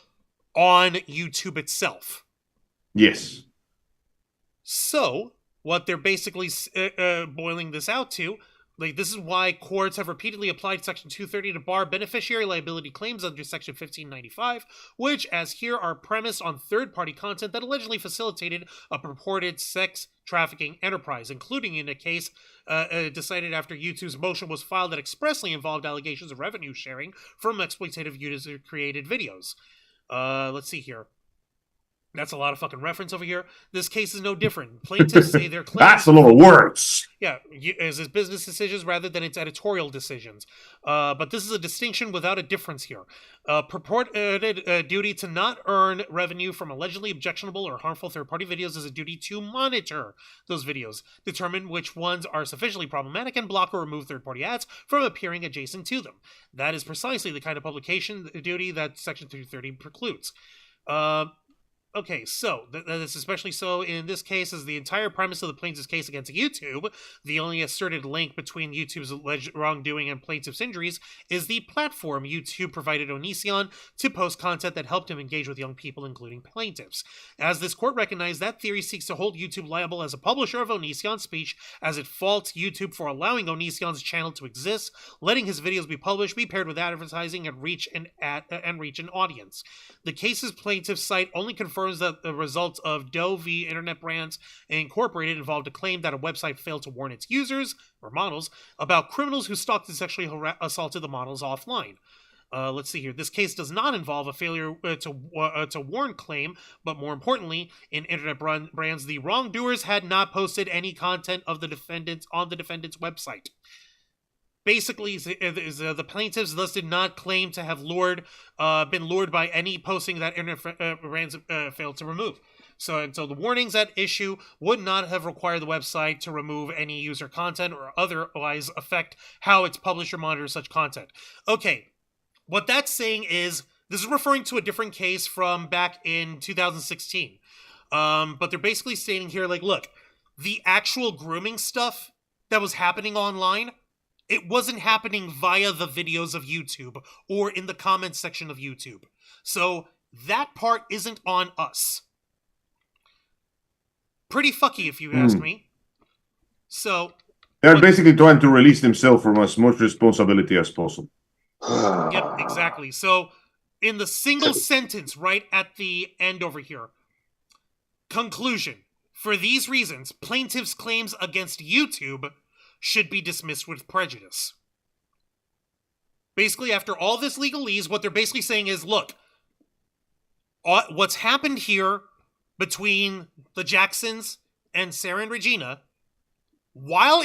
S1: on YouTube itself.
S2: Yes.
S1: So, what they're basically boiling this out to, like, this is why courts have repeatedly applied Section 230 to bar beneficiary liability claims under Section 1595, which, as here, are premised on third-party content that allegedly facilitated a purported sex trafficking enterprise, including in a case decided after YouTube's motion was filed that expressly involved allegations of revenue sharing from exploitative user-created videos. Let's see here. That's a lot of fucking reference over here. This case is no different. Plaintiffs say their claims...
S2: That's a lot of words.
S1: Yeah, as his business decisions rather than its editorial decisions. But this is a distinction without a difference here. Purported duty to not earn revenue from allegedly objectionable or harmful third-party videos is a duty to monitor those videos, determine which ones are sufficiently problematic, and block or remove third-party ads from appearing adjacent to them. That is precisely the kind of publication duty that Section 230 precludes. Okay, so that's especially so in this case, as the entire premise of the plaintiff's case against YouTube, the only asserted link between YouTube's alleged wrongdoing and plaintiff's injuries, is the platform YouTube provided Onision to post content that helped him engage with young people, including plaintiffs. As this court recognized, that theory seeks to hold YouTube liable as a publisher of Onision's speech, as it faults YouTube for allowing Onision's channel to exist, letting his videos be published, be paired with advertising, and reach an audience. The case's plaintiff's site only confirms that the results of Doe v. Internet Brands Incorporated involved a claim that a website failed to warn its users, or models, about criminals who stalked and sexually assaulted the models offline. Let's see here. This case does not involve a failure to warn claim, but more importantly, in Internet Brands, the wrongdoers had not posted any content of the defendants on the defendant's website. Basically, the plaintiffs thus did not claim to have been lured by any posting that Internet Brands failed to remove. So the warnings at issue would not have required the website to remove any user content or otherwise affect how its publisher monitors such content. Okay, what that's saying is, this is referring to a different case from back in 2016. But they're basically stating here, like, look, the actual grooming stuff that was happening online, it wasn't happening via the videos of YouTube or in the comments section of YouTube. So that part isn't on us. Pretty fucky, if you ask me. So
S2: they're basically trying to release themselves from as much responsibility as possible.
S1: Yep, exactly. So in the single sentence right at the end over here, conclusion. For these reasons, plaintiffs' claims against YouTube should be dismissed with prejudice. Basically, after all this legalese, what they're basically saying is, look, what's happened here between the Jacksons and Sarah and Regina, while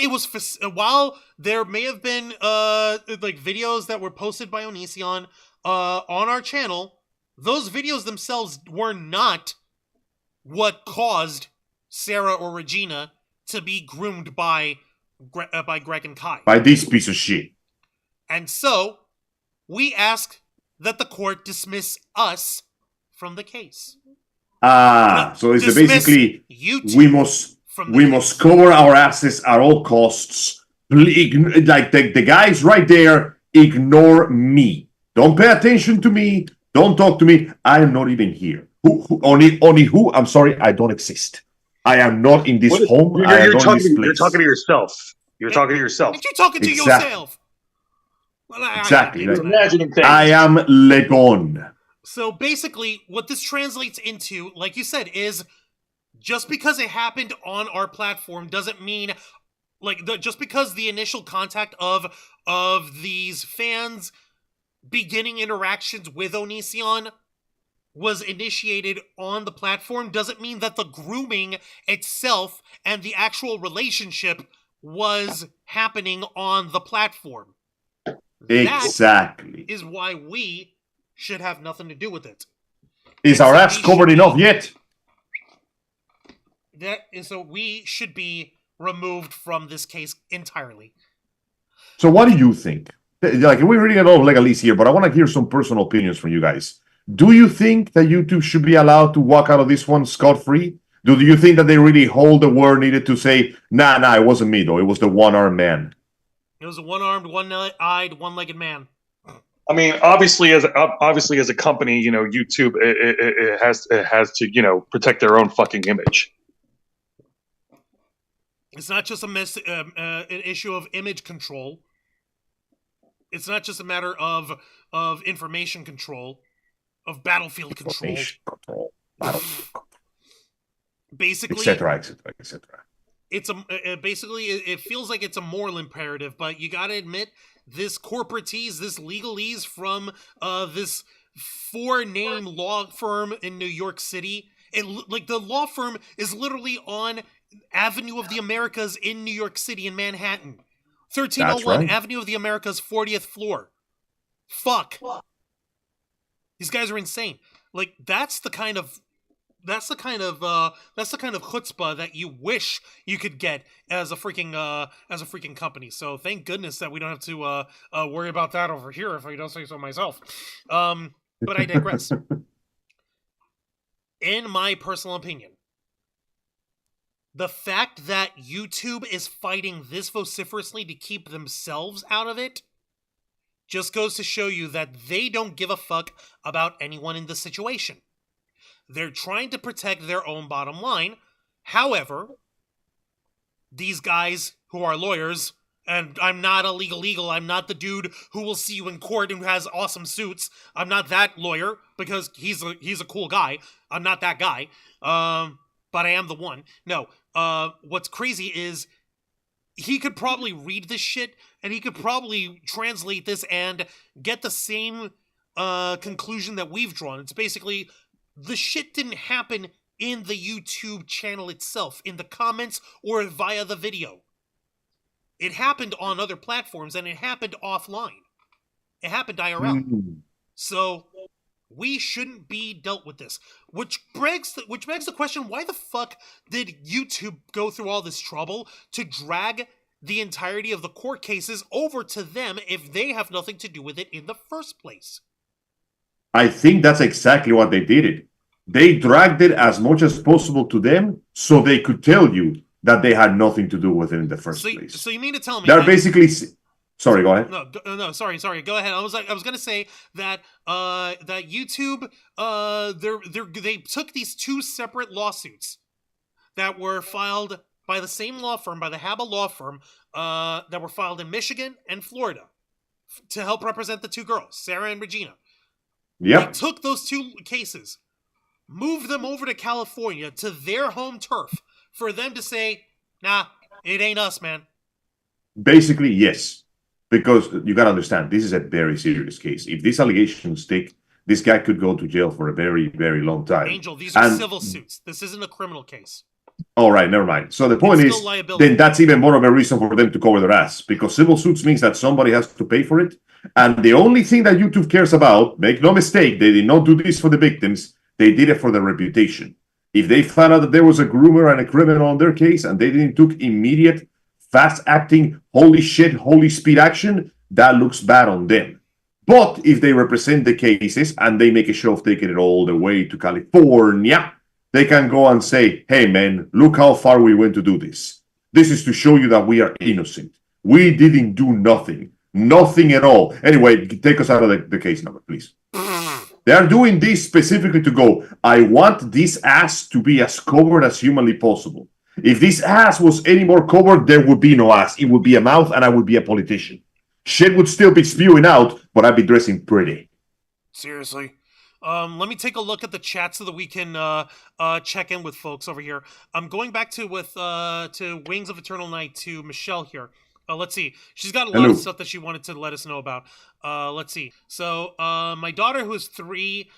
S1: there may have been like videos that were posted by Onision on our channel, those videos themselves were not what caused Sarah or Regina to be groomed by Greg and Kai.
S2: By this piece of shit.
S1: And so, we ask that the court dismiss us from the case.
S2: So it's basically,
S1: YouTube
S2: we must cover our asses at all costs. Like the guys right there, ignore me. Don't pay attention to me. Don't talk to me. I am not even here. Only who? I'm sorry, I don't exist. I am not in this home.
S3: You're talking to yourself. You're talking to yourself.
S1: You're talking to yourself. Well,
S2: Exactly.
S3: You're imagining things.
S2: I am Legon.
S1: So basically, what this translates into, like you said, is just because it happened on our platform doesn't mean, like, just because the initial contact of these fans beginning interactions with Onision was initiated on the platform doesn't mean that the grooming itself and the actual relationship was happening on the platform.
S2: Exactly.
S1: That is why we should have nothing to do with it.
S2: Is our ass covered enough yet?
S1: So we should be removed from this case entirely.
S2: So what do you think? Like, we're reading a lot of legalese here, but I want to hear some personal opinions from you guys. Do you think that YouTube should be allowed to walk out of this one scot-free? Do you think that they really hold the word needed to say, nah, it wasn't me, though. It was the one-armed man.
S1: It was a one-armed, one-eyed, one-legged man.
S3: I mean, obviously, as a company, you know, YouTube it has to, you know, protect their own fucking image.
S1: It's not just an issue of image control. It's not just a matter of information control, of battlefield control. Basically,
S2: etc.
S1: It's basically it feels like it's a moral imperative, but you got to admit, this corporatese, this legalese from this 4-name law firm in New York City, like the law firm is literally on Avenue of the Americas in New York City in Manhattan. 1301
S2: right.
S1: Avenue of the Americas, 40th floor. Fuck. These guys are insane. Like, that's the kind of chutzpah that you wish you could get as a freaking company. So thank goodness that we don't have to worry about that over here, if I don't say so myself. But I digress. in my personal opinion, the fact that YouTube is fighting this vociferously to keep themselves out of it just goes to show you that they don't give a fuck about anyone in the situation. They're trying to protect their own bottom line. However, these guys who are lawyers, and I'm not a legal, I'm not the dude who will see you in court and who has awesome suits. I'm not that lawyer because he's a cool guy. I'm not that guy. But I am the one. No, what's crazy is he could probably read this shit and he could probably translate this and get the same conclusion that we've drawn. It's basically the shit didn't happen in the YouTube channel itself, in the comments or via the video. It happened on other platforms and it happened offline. It happened IRL. So we shouldn't be dealt with this. Which begs the question, why the fuck did YouTube go through all this trouble to drag the entirety of the court cases over to them if they have nothing to do with it in the first place?
S2: I think that's exactly what they did. They dragged it as much as possible to them so they could tell you that they had nothing to do with it in the first place.
S1: So you mean to tell me
S2: they're basically... Sorry, go ahead.
S1: No, sorry. Go ahead. I was gonna say that that YouTube they took these two separate lawsuits that were filed by the same law firm, by the Haba law firm, that were filed in Michigan and Florida to help represent the two girls, Sarah and Regina.
S2: Yep.
S1: They took those two cases, moved them over to California to their home turf for them to say, nah, it ain't us, man.
S2: Basically, yes. Because you got to understand, this is a very serious case. If these allegations stick, this guy could go to jail for a very, very long time.
S1: Angel, these are civil suits. This isn't a criminal case.
S2: All right, never mind. So the point is, then that's even more of a reason for them to cover their ass. Because civil suits means that somebody has to pay for it. And the only thing that YouTube cares about, make no mistake, they did not do this for the victims. They did it for their reputation. If they found out that there was a groomer and a criminal on their case and they didn't took immediate fast-acting, holy shit, holy speed action, that looks bad on them. But if they represent the cases and they make a show of taking it all the way to California, they can go and say, hey, man, look how far we went to do this. This is to show you that we are innocent. We didn't do nothing. Nothing at all. Anyway, take us out of the case number, please. They are doing this specifically to go, I want this ass to be as covered as humanly possible. If this ass was any more covered, there would be no ass. It would be a mouth and I would be a politician. Shit would still be spewing out, but I'd be dressing pretty.
S1: Seriously. Let me take a look at the chat so that we can check in with folks over here. I'm going back to Wings of Eternal Night to Michelle here. Let's see. She's got a lot of stuff that she wanted to let us know about. Let's see. So, my daughter, who's 3,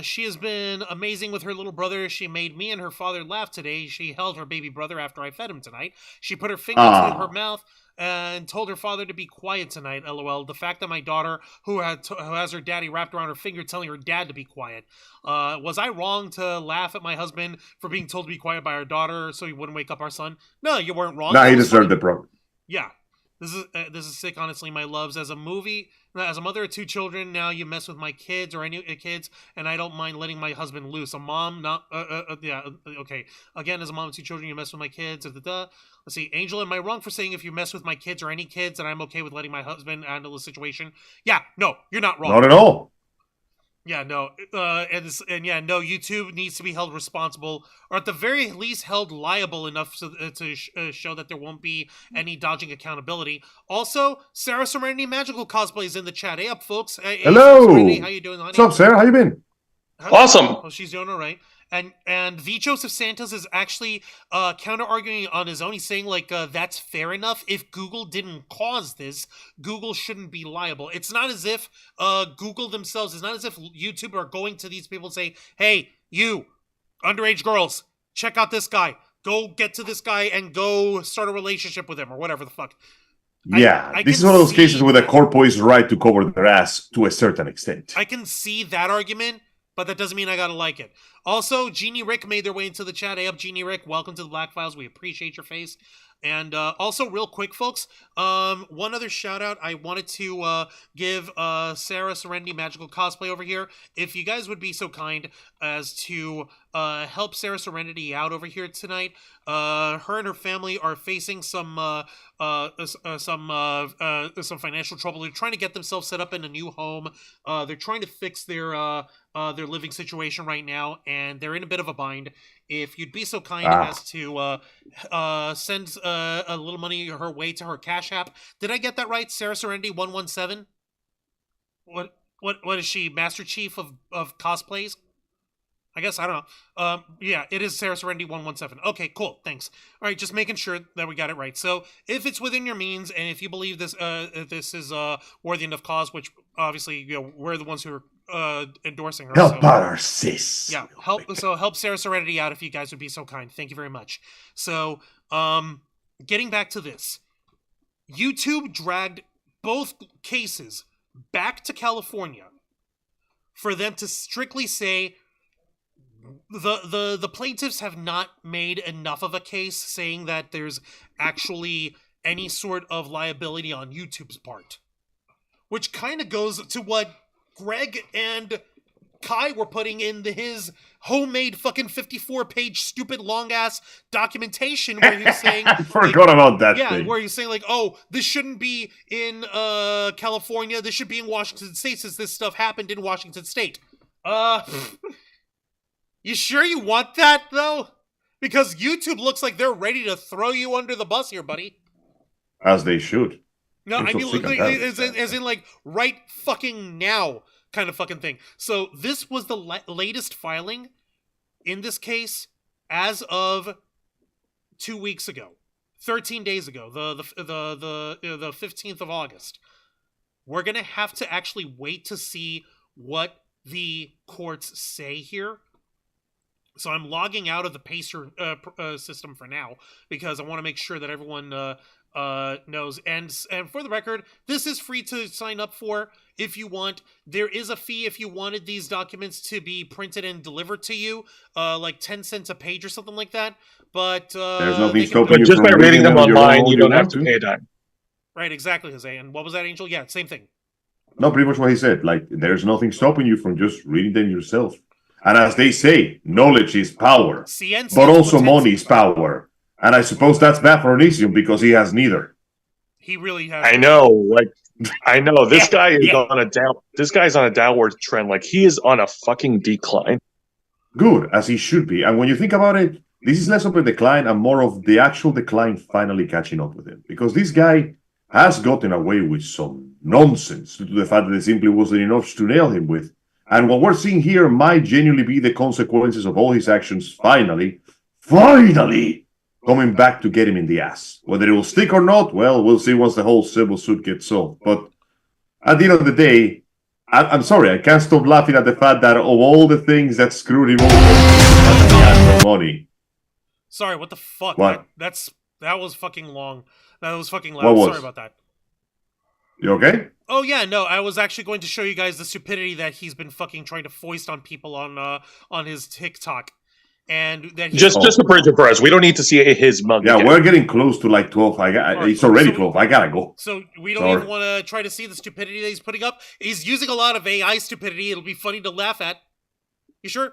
S1: she has been amazing with her little brother. She made me and her father laugh today. She held her baby brother after I fed him tonight. She put her finger to her mouth and told her father to be quiet tonight. LOL. The fact that my daughter, who has her daddy wrapped around her finger, telling her dad to be quiet. Was I wrong to laugh at my husband for being told to be quiet by our daughter so he wouldn't wake up our son? No, you weren't wrong.
S2: No, he deserved the problem.
S1: Yeah, this is sick. Honestly, my loves, as a mother of 2 children, now you mess with my kids or any kids, and I don't mind letting my husband loose. A mom, not okay. Again, as a mom of 2 children, you mess with my kids. Let's see, Angel, am I wrong for saying if you mess with my kids or any kids, that I'm okay with letting my husband handle the situation? Yeah, no, you're not wrong.
S2: Not at all.
S1: Yeah, no, and yeah, no, YouTube needs to be held responsible, or at the very least held liable enough to show that there won't be any dodging accountability. Also, Sarah Serenity Magical Cosplay is in the chat. Hey up, folks. Hey,
S2: hello.
S1: Serenity, how you doing, honey?
S2: What's up, Sarah? How you been?
S3: Awesome.
S1: Well, she's doing all right. And V. Joseph Santos is actually counter-arguing on his own. He's saying, like, that's fair enough. If Google didn't cause this, Google shouldn't be liable. It's not as if Google themselves, it's not as if YouTube are going to these people and say, hey, you, underage girls, check out this guy. Go get to this guy and go start a relationship with him or whatever the fuck.
S2: Yeah, this is one of those cases where the corpo is right to cover their ass to a certain extent.
S1: I can see that argument, but that doesn't mean I gotta like it. Also, Genie Rick made their way into the chat. Hey up, Genie Rick. Welcome to the Black Files. We appreciate your face. And also, real quick, folks, one other shout out. I wanted to give Sarah Serenity Magical Cosplay over here. If you guys would be so kind as to help Sarah Serenity out over here tonight. Her and her family are facing some financial trouble. They're trying to get themselves set up in a new home. They're trying to fix their living situation right now, and they're in a bit of a bind. If you'd be so kind as to send a little money her way to her Cash App. Did I get that right? Sarah Serenity 117. What is she? Master Chief of cosplays? I guess, I don't know. Yeah, it is Sarah Serenity 117. Okay, cool. Thanks. All right, just making sure that we got it right. So, if it's within your means, and if you believe this is worthy enough cause, which obviously we're the ones who are endorsing her.
S2: Help out our sis.
S1: Yeah, help Sarah Serenity out if you guys would be so kind. Thank you very much. So, getting back to this, YouTube dragged both cases back to California for them to strictly say the plaintiffs have not made enough of a case saying that there's actually any sort of liability on YouTube's part, which kind of goes to what Greg and Kai were putting in his homemade fucking 54-page stupid long-ass documentation where he was saying...
S2: I forgot about that thing.
S1: Where he's saying, like, oh, this shouldn't be in California, this should be in Washington State since this stuff happened in Washington State. You sure you want that, though? Because YouTube looks like they're ready to throw you under the bus here, buddy.
S2: As they should.
S1: No, I mean, as in, like, right fucking now kind of fucking thing. So this was the latest filing in this case as of 2 weeks ago. 13 days ago, the 15th of August. We're going to have to actually wait to see what the courts say here. So I'm logging out of the Pacer system for now because I want to make sure that everyone knows. And for the record, this is free to sign up for if you want. There is a fee if you wanted these documents to be printed and delivered to you, like 10 cents a page or something like that. But
S2: there's nothing stopping you
S3: just
S2: from
S3: by reading them online. You don't have
S2: to
S3: pay a dime.
S1: Right, exactly, Jose. And what was that, Angel? Yeah, same thing.
S2: No, pretty much what he said. Like, there's nothing stopping you from just reading them yourself. And as they say, knowledge is power, but also money is power. And I suppose that's bad for Onision because he has neither.
S1: He really has.
S3: I know, this guy is on a down. This guy's on a downward trend. Like, he is on a fucking decline.
S2: Good, as he should be. And when you think about it, this is less of a decline and more of the actual decline finally catching up with him. Because this guy has gotten away with some nonsense due to the fact that there simply wasn't enough to nail him with. And what we're seeing here might genuinely be the consequences of all his actions finally coming back to get him in the ass. Whether it will stick or not, well, we'll see once the whole civil suit gets solved. But at the end of the day, I'm sorry, I can't stop laughing at the fact that of all the things that screwed him over, he had no money.
S1: Sorry, what the fuck?
S2: What?
S1: That was fucking long. That was fucking loud. Sorry about that.
S2: You okay?
S1: Oh yeah, no, I was actually going to show you guys the stupidity that he's been fucking trying to foist on people on his TikTok. And that
S3: just a bridge of press. We don't need to see his mug.
S2: Yeah, we're getting close to like 12. It's already 12. I gotta go.
S1: So we don't even want to try to see the stupidity that he's putting up. He's using a lot of AI stupidity. It'll be funny to laugh at. You sure?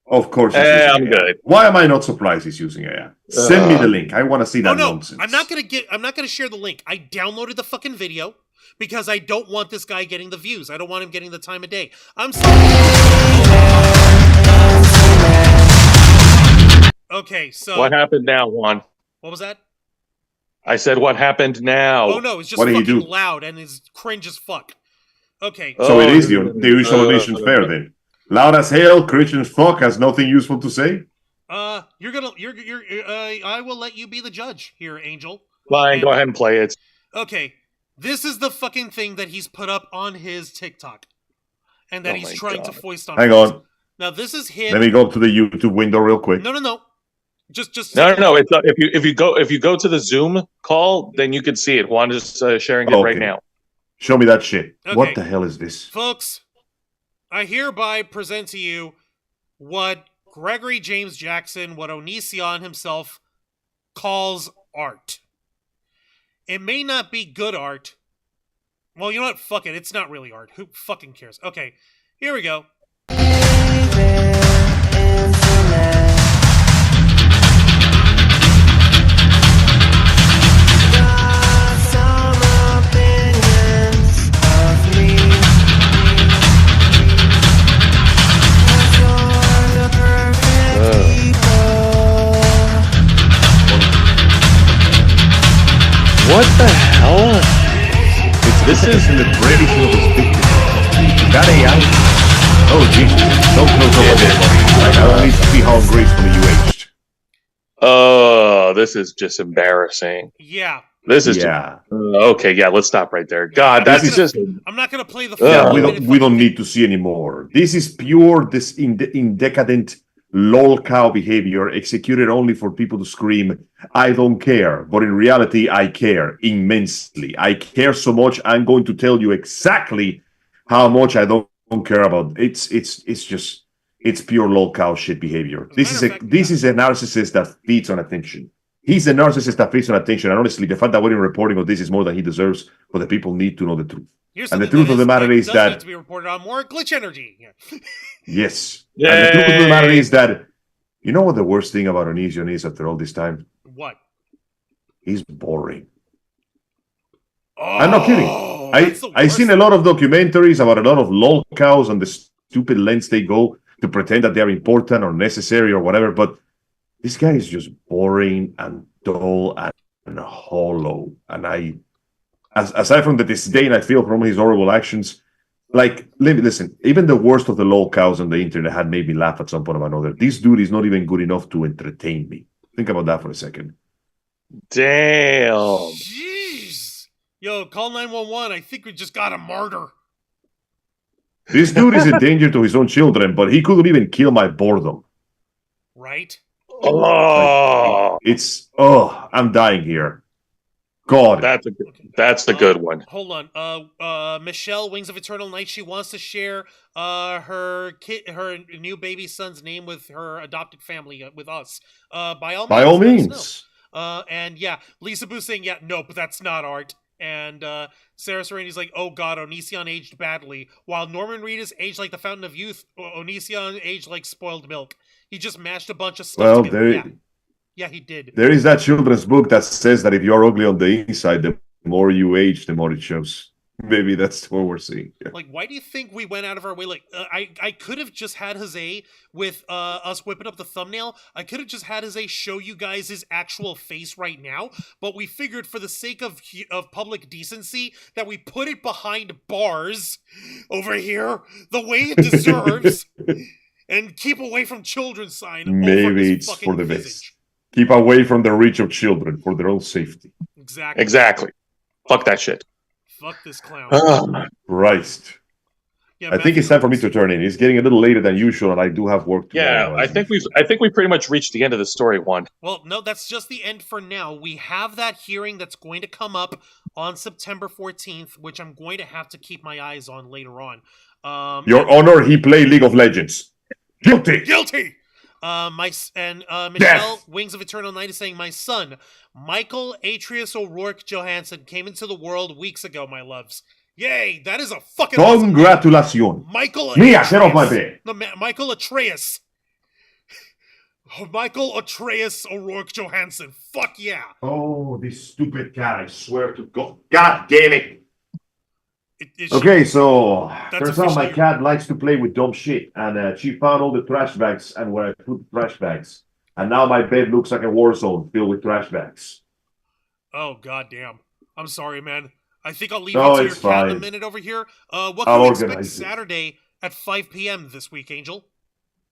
S2: Of course.
S3: I'm good.
S2: Why am I not surprised he's using AI? Send me the link. I want to see that nonsense.
S1: I'm not gonna share the link. I downloaded the fucking video because I don't want this guy getting the views. I don't want him getting the time of day. I'm sorry. Okay, so
S3: what happened now, Juan?
S1: What was that?
S3: I said, what happened now?
S1: Oh no, it's just fucking loud and it's cringe as fuck. Okay.
S2: So it is the usual Onision fare then. Loud as hell, Christian as fuck, has nothing useful to say.
S1: I will let you be the judge here, Angel.
S3: Fine, go ahead and play it.
S1: Okay, this is the fucking thing that he's put up on his TikTok, and that he's trying to foist on.
S2: Hang on.
S1: Now this is him.
S2: Let me go to the YouTube window real quick.
S1: No. Just
S3: no. It's if you go to the Zoom call, then you can see it. Juan is sharing it right now.
S2: Show me that shit.
S1: Okay.
S2: What the hell is this,
S1: folks? I hereby present to you what Gregory James Jackson what Onision himself calls art. It may not be good art. Well, you know what? Fuck it. It's not really art. Who fucking cares? Okay, here we go.
S3: What the hell?
S2: This is in the tradition of his victim. That AI. Oh, Jesus. Don't close over there, buddy. Like, I don't need to see how gracefully you aged.
S3: Oh, this is just embarrassing.
S1: Yeah.
S3: This is okay. Yeah, let's stop right there. God, that's just.
S1: I'm not gonna play the.
S2: Yeah, we don't need to see anymore. This is pure in decadent lol cow behavior executed only for people to scream, I don't care. But in reality, I care immensely. I care so much, I'm going to tell you exactly how much I don't care about. It's pure lol cow shit behavior. This is a narcissist that feeds on attention. He's a narcissist that feeds on attention. And honestly, the fact that we're in reporting of this is more than he deserves, but the people need to know the truth. And the truth of the matter is that
S1: need to be reported on more glitch energy.
S2: Yes. Yay. And the truth of the matter is that you know what the worst thing about Onision is after all this time?
S1: What?
S2: He's boring.
S1: Oh,
S2: I'm not kidding. I've seen a lot of documentaries about a lot of lol cows and the stupid lengths they go to pretend that they're important or necessary or whatever, but this guy is just boring and dull and hollow. And aside from the disdain I feel from his horrible actions, like, listen, even the worst of the lol cows on the internet had made me laugh at some point or another. This dude is not even good enough to entertain me. Think about that for a second.
S3: Damn.
S1: Jeez. Yo, call 911. I think we just got a martyr.
S2: This dude is a danger to his own children, but he couldn't even kill my boredom.
S1: Right?
S3: Oh.
S2: I'm dying here. God.
S3: That's the good one.
S1: Hold on. Michelle, Wings of Eternal Night, she wants to share her new baby son's name with her adopted family, with us. By all means. And yeah, Lisa Boo saying, yeah, no, but that's not art. And Sarah Sereni's like, oh god, Onision aged badly. While Norman Reedus aged like the fountain of youth, Onision aged like spoiled milk. He just mashed a bunch of stuff together. Yeah, he did. There is that children's book that says that if you're ugly on the inside, the more you age, the more it shows. Maybe that's what we're seeing. Yeah. Like, why do you think we went out of our way? Like, I could have just had Jose with us whipping up the thumbnail. I could have just had Jose show you guys his actual face right now. But we figured for the sake of public decency that we put it behind bars over here the way it deserves and keep away from children's sign. Maybe it's for the best. Keep away from the reach of children for their own safety. Exactly. Fuck that shit. Fuck this clown. Oh, Christ. Yeah, I think it's time for me to turn in. It's getting a little later than usual, and I do have work to do. Yeah, I think we pretty much reached the end of the story one. Well, no, that's just the end for now. We have that hearing that's going to come up on September 14th, which I'm going to have to keep my eyes on later on. Your Honor, he played League of Legends. Guilty! Michelle, Death. Wings of Eternal Night is saying, my son, Michael Atreus O'Rourke Johansson, came into the world weeks ago, my loves. Yay, that is a fucking congratulations. Michael Atreus. Get off my bed. No, Michael Atreus. Michael Atreus O'Rourke Johansson. Fuck yeah. Oh, this stupid cat, I swear to God. God damn it. Okay, so turns out my cat likes to play with dumb shit, and she found all the trash bags and where I put the trash bags, and now my bed looks like a war zone filled with trash bags. Oh goddamn! I'm sorry, man. I think I'll leave you to your cat in a minute over here. What can we expect Saturday at 5 p.m. this week, Angel?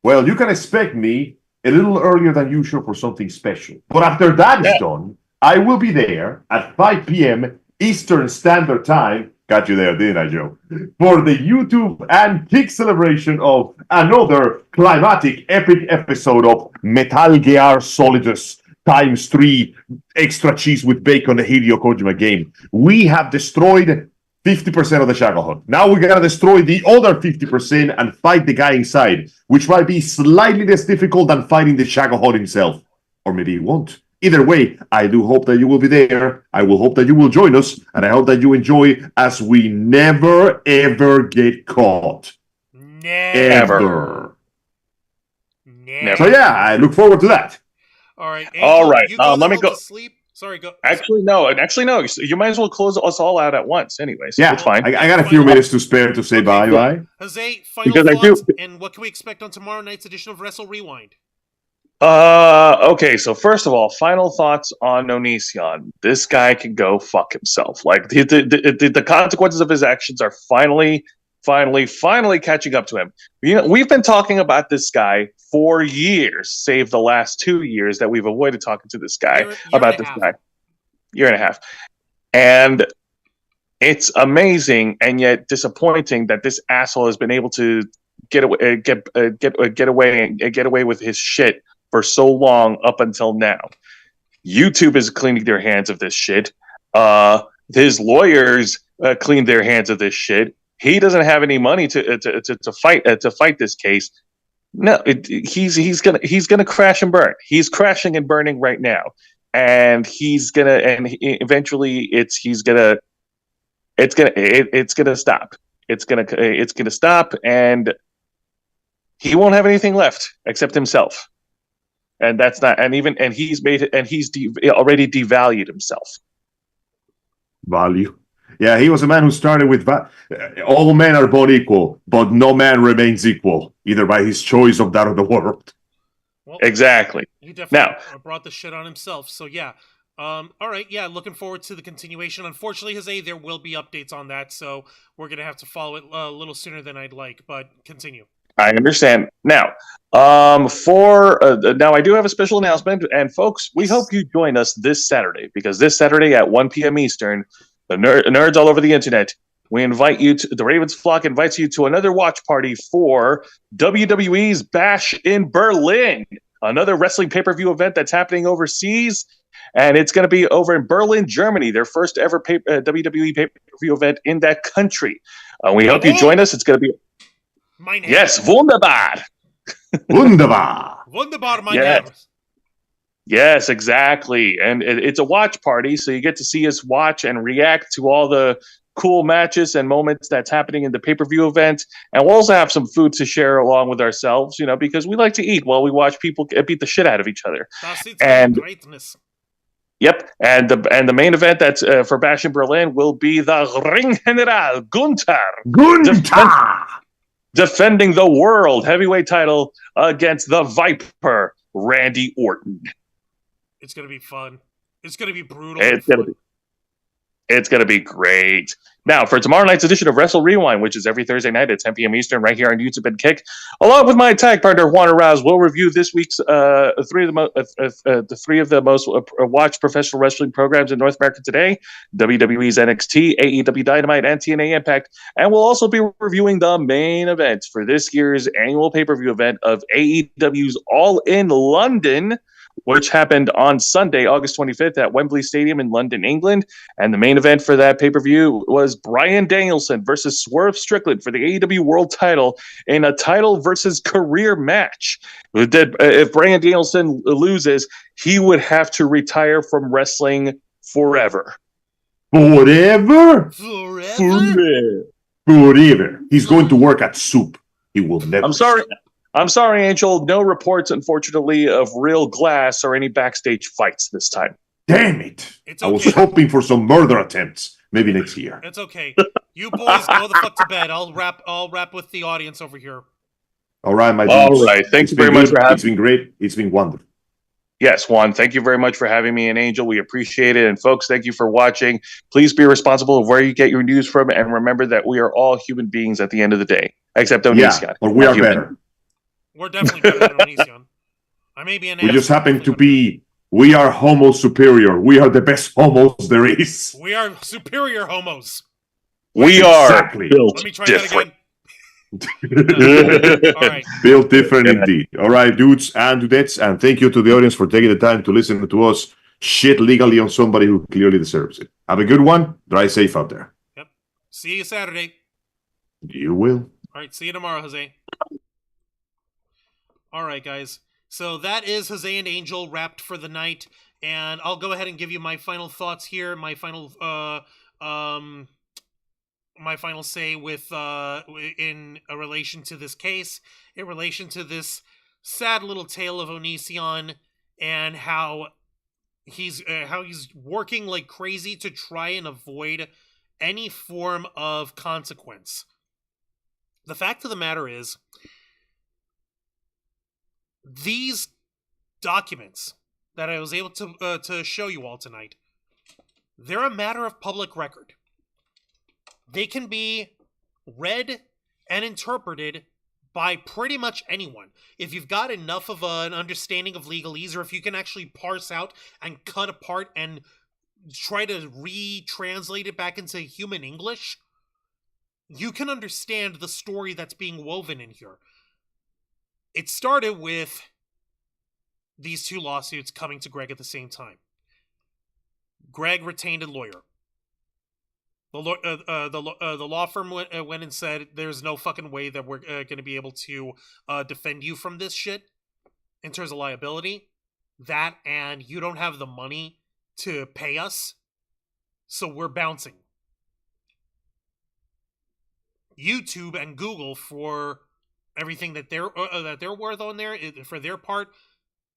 S1: Well, you can expect me a little earlier than usual for something special, but after that is done, I will be there at 5 p.m. Eastern Standard Time. Got you there, didn't I, Joe? For the YouTube and Kick celebration of another climatic epic episode of Metal Gear Solidus ×3 extra cheese with bacon, the Hideo Kojima game. We have destroyed
S2: 50% of the shackleton. Now we gotta destroy the other 50% and fight the guy inside, which might be slightly less difficult than fighting the shackleton himself. Or maybe it won't. Either way, I do hope that you will be there. I will hope that you will join us, and I hope that you enjoy as we never, ever get caught.
S1: Never.
S3: Never.
S2: So yeah, I look forward to that.
S1: All right. Angel,
S3: All right.
S1: You go
S3: Let me go.
S1: to sleep. Sorry, go.
S3: Actually, no. You might as well close us all out at once, anyways.
S2: Yeah,
S3: It's fine.
S2: I got a few minutes to spare to say bye-bye.
S1: Jose, final
S3: Because I
S1: thoughts,
S3: do-
S1: and what can we expect on tomorrow night's edition of Wrestle Rewind?
S3: Okay, so first of all, final thoughts on Onision. This guy can go fuck himself. Like the consequences of his actions are finally catching up to him. You know, we've been talking about this guy for years, save the last 2 years that we've avoided talking to this guy about this guy. Year and a half. And it's amazing and yet disappointing that this asshole has been able to get away with his shit for so long up until now. YouTube is cleaning their hands of this shit. His lawyers cleaned their hands of this shit. He doesn't have any money to fight this case. No, he's gonna crash and burn. He's crashing and burning right now, and eventually it's gonna stop. It's gonna stop, and he won't have anything left except himself. And that's not, and he's made it, and he's already devalued himself.
S2: Value. Yeah, he was a man who started with all men are born equal, but no man remains equal, either by his choice of that of the world.
S1: Well,
S3: exactly.
S1: He definitely brought the shit on himself. So yeah. All right, yeah, looking forward to the continuation. Unfortunately, Jose, there will be updates on that, so we're gonna have to follow it a little sooner than I'd like. But continue.
S3: I understand. Now, now I do have a special announcement, and folks, we hope you join us this Saturday, because this Saturday at 1 p.m. Eastern, the nerds all over the internet, we invite you to, the Ravens Flock invites you to another watch party for WWE's Bash in Berlin, another wrestling pay-per-view event that's happening overseas, and it's going to be over in Berlin, Germany, their first ever WWE pay-per-view event in that country. We hope you join us. It's going to be yes, wunderbar.
S2: Wunderbar.
S1: Wunderbar, my name.
S3: Yes, exactly. And it's a watch party, so you get to see us watch and react to all the cool matches and moments that's happening in the pay-per-view event. And we'll also have some food to share along with ourselves, you know, because we like to eat while we watch people beat the shit out of each other.
S1: And greatness.
S3: Yep, and the main event that's for Bash in Berlin will be the Ring General Gunther. Defending the world heavyweight title against the Viper, Randy Orton.
S1: It's going to be fun. It's going to be brutal.
S3: It's going to be great. Now, for tomorrow night's edition of Wrestle Rewind, which is every Thursday night at 10 p.m. Eastern, right here on YouTube and Kick, along with my tag partner, Juan Arouse, we'll review this week's three of the most watched professional wrestling programs in North America today, WWE's NXT, AEW Dynamite, and TNA Impact. And we'll also be reviewing the main event for this year's annual pay-per-view event of AEW's All in London, which happened on Sunday, August 25th at Wembley Stadium in London, England. And the main event for that pay-per-view was Bryan Danielson versus Swerve Strickland for the AEW World title in a title versus career match. If Bryan Danielson loses, he would have to retire from wrestling forever.
S2: Forever?
S1: Forever?
S2: He's going to work at Soup. He will never.
S3: I'm sorry, Angel. No reports, unfortunately, of real glass or any backstage fights this time.
S2: Damn it.
S1: It's okay.
S2: I was hoping for some murder attempts. Maybe next year.
S1: It's okay. You boys go the fuck to bed. I'll wrap with the audience over here.
S2: All right, my dudes.
S3: All right. Thank you very much for having me.
S2: It's been great. It's been wonderful.
S3: Yes, Juan, thank you very much for having me, and Angel, we appreciate it. And folks, thank you for watching. Please be responsible of where you get your news from, and remember that we are all human beings at the end of the day, except Onision.
S2: Yeah, but we are better.
S1: We're definitely better than Onision. I may be an
S2: We just happen to be, we are homo superior. We are the best homos there is.
S1: We are superior homos.
S3: We are
S2: exactly.
S3: built
S1: Let me try
S3: different.
S1: That again. All right.
S2: Built different indeed. All right, dudes and dudettes, and thank you to the audience for taking the time to listen to us shit legally on somebody who clearly deserves it. Have a good one. Drive safe out there.
S1: Yep. See you Saturday.
S2: You will.
S1: All right, see you tomorrow, Jose. All right, guys. So that is Jose and Angel wrapped for the night, and I'll go ahead and give you my final thoughts here. My final say with in a relation to this case, in relation to this sad little tale of Onision and how he's working like crazy to try and avoid any form of consequence. The fact of the matter is, these documents that I was able to show you all tonight, they're a matter of public record. They can be read and interpreted by pretty much anyone. If you've got enough of an understanding of legalese, or if you can actually parse out and cut apart and try to retranslate it back into human English, you can understand the story that's being woven in here. It started with these two lawsuits coming to Greg at the same time. Greg retained a lawyer. The law firm went and said, there's no fucking way that we're going to be able to defend you from this shit in terms of liability. That, and you don't have the money to pay us, so we're bouncing. YouTube and Google, for everything that they're worth on there, for their part,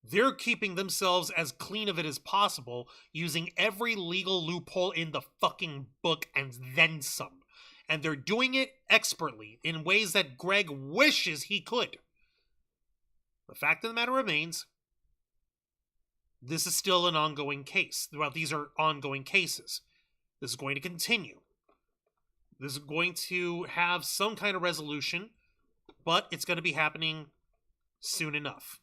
S1: they're keeping themselves as clean of it as possible, using every legal loophole in the fucking book and then some. And they're doing it expertly in ways that Greg wishes he could. The fact of the matter remains, this is still an ongoing case. Well, these are ongoing cases. This is going to continue. This is going to have some kind of resolution, but it's going to be happening soon enough.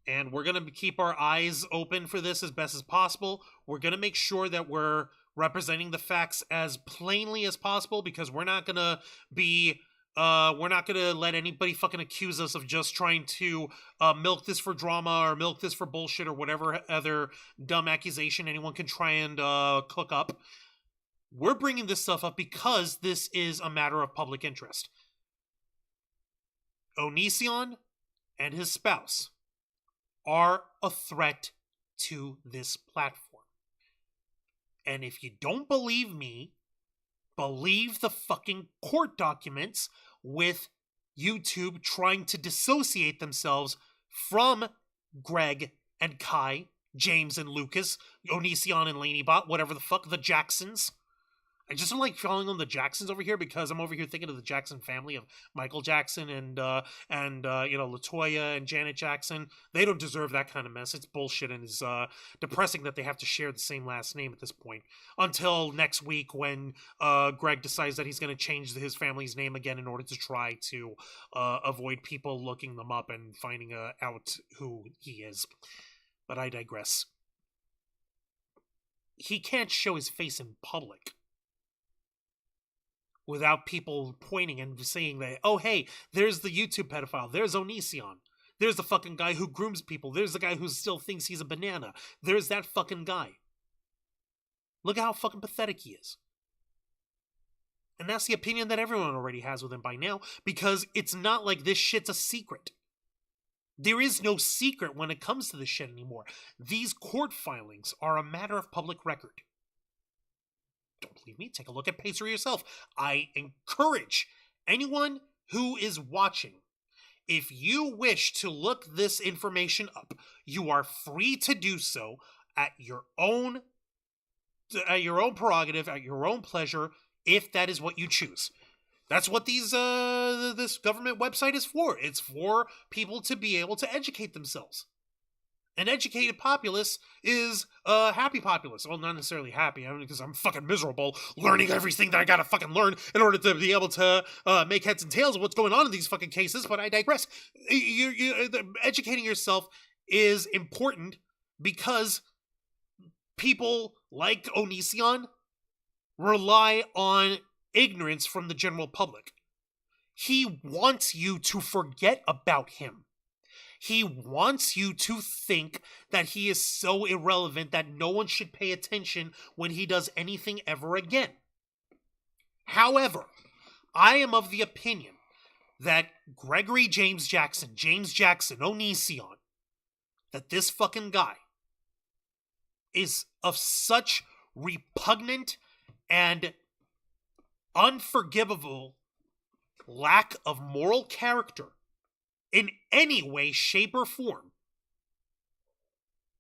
S1: And we're going to keep our eyes open for this as best as possible. We're going to make sure that we're representing the facts as plainly as possible, because we're not going to be... we're not going to let anybody fucking accuse us of just trying to milk this for drama or milk this for bullshit or whatever other dumb accusation anyone can try and cook up. We're bringing this stuff up because this is a matter of public interest. Onision and his spouse are a threat to this platform. And if you don't believe me, believe the fucking court documents with YouTube trying to dissociate themselves from Greg and Kai, James and Lucas, Onision and Lanybot, whatever the fuck, the Jacksons. I just don't like calling them the Jacksons over here, because I'm over here thinking of the Jackson family of Michael Jackson and LaToya and Janet Jackson. They don't deserve that kind of mess. It's bullshit, and it's depressing that they have to share the same last name at this point. Until next week, when Greg decides that he's going to change his family's name again in order to try to avoid people looking them up and finding out who he is. But I digress. He can't show his face in public without people pointing and saying that, oh, hey, there's the YouTube pedophile. There's Onision. There's the fucking guy who grooms people. There's the guy who still thinks he's a banana. There's that fucking guy. Look at how fucking pathetic he is. And that's the opinion that everyone already has with him by now, because it's not like this shit's a secret. There is no secret when it comes to this shit anymore. These court filings are a matter of public record. Don't believe me? Take a look at Pacer yourself. I encourage anyone who is watching, if you wish to look this information up, you are free to do so at your own prerogative, at your own pleasure, if that is what you choose. That's what this government website is for. It's for people to be able to educate themselves. An educated populace is a happy populace. Well, not necessarily happy, because I'm fucking miserable learning everything that I gotta fucking learn in order to be able to make heads and tails of what's going on in these fucking cases, but I digress. Educating yourself is important because people like Onision rely on ignorance from the general public. He wants you to forget about him. He wants you to think that he is so irrelevant that no one should pay attention when he does anything ever again. However, I am of the opinion that Gregory James Jackson, ONISION, that this fucking guy is of such repugnant and unforgivable lack of moral character in any way, shape, or form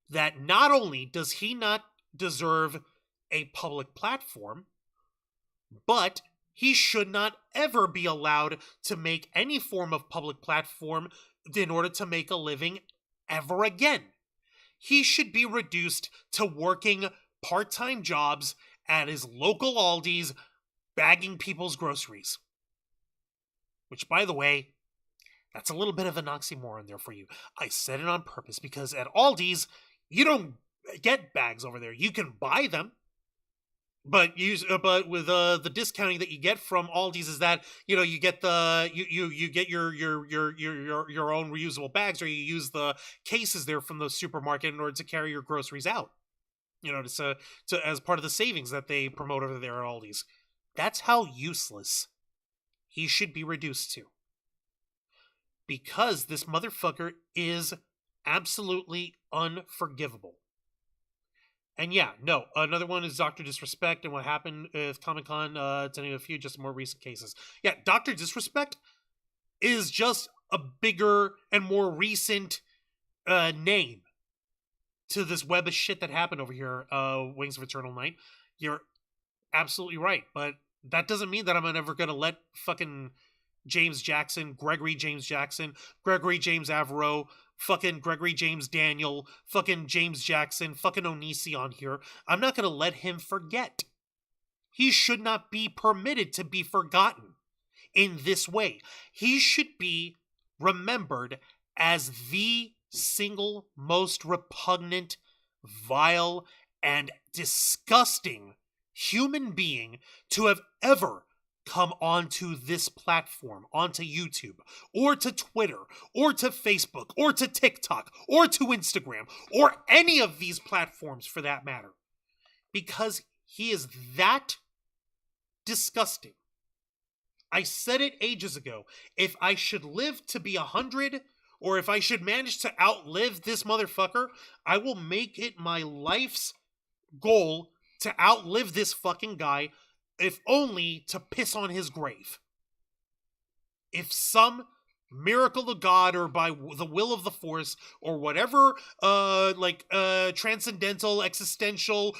S1: that not only does he not deserve a public platform, but he should not ever be allowed to make any form of public platform in order to make a living ever again. He should be reduced to working part-time jobs at his local Aldi's, bagging people's groceries. Which, by the way, that's a little bit of an oxymoron there for you. I said it on purpose because at Aldi's, you don't get bags over there. You can buy them. But with the discounting that you get from Aldi's is that you get you get your own reusable bags, or you use the cases there from the supermarket in order to carry your groceries out. To as part of the savings that they promote over there at Aldi's. That's how useless he should be reduced to. Because this motherfucker is absolutely unforgivable. And yeah, no, another one is Dr. Disrespect and what happened with Comic-Con, to name a few just more recent cases. Yeah, Dr. Disrespect is just a bigger and more recent name to this web of shit that happened over here, Wings of Eternal Night. You're absolutely right, but that doesn't mean that I'm never going to let fucking James Jackson, Gregory James Jackson, Gregory James Avro, fucking Gregory James Daniel, fucking James Jackson, fucking ONISION here. I'm not going to let him forget. He should not be permitted to be forgotten in this way. He should be remembered as the single most repugnant, vile, and disgusting human being to have ever come onto this platform, onto YouTube, or to Twitter, or to Facebook, or to TikTok, or to Instagram, or any of these platforms for that matter. Because he is that disgusting. I said it ages ago. If I should live to be 100, or if I should manage to outlive this motherfucker, I will make it my life's goal to outlive this fucking guy, if only to piss on his grave. If some miracle of God, or by the will of the Force, or whatever transcendental, existential,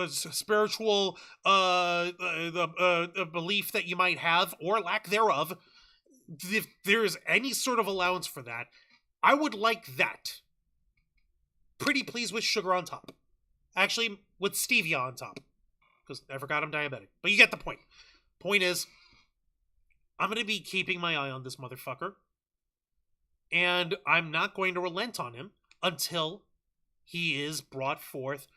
S1: spiritual belief that you might have, or lack thereof, if there is any sort of allowance for that, I would like that. Pretty please with sugar on top. Actually, with stevia on top. Because I forgot I'm diabetic. But you get the point. Point is, I'm going to be keeping my eye on this motherfucker. And I'm not going to relent on him until he is brought forth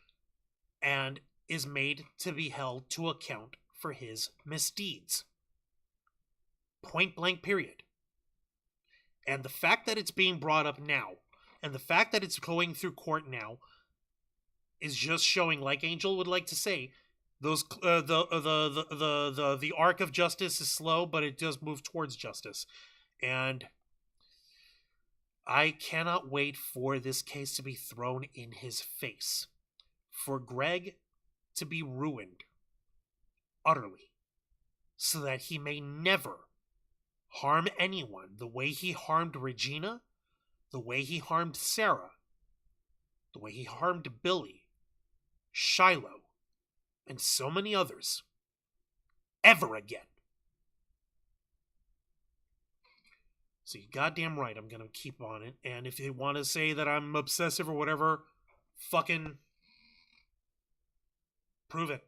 S1: and is made to be held to account for his misdeeds. Point blank, period. And the fact that it's being brought up now, and the fact that it's going through court now, is just showing, like Angel would like to say, those the arc of justice is slow, but it does move towards justice. And I cannot wait for this case to be thrown in his face. For Greg to be ruined utterly, so that he may never harm anyone the way he harmed Regina, the way he harmed Sarah, the way he harmed Billy, Shiloh, and so many others, ever again. So you're goddamn right, I'm gonna keep on it. And if you want to say that I'm obsessive or whatever, fucking prove it.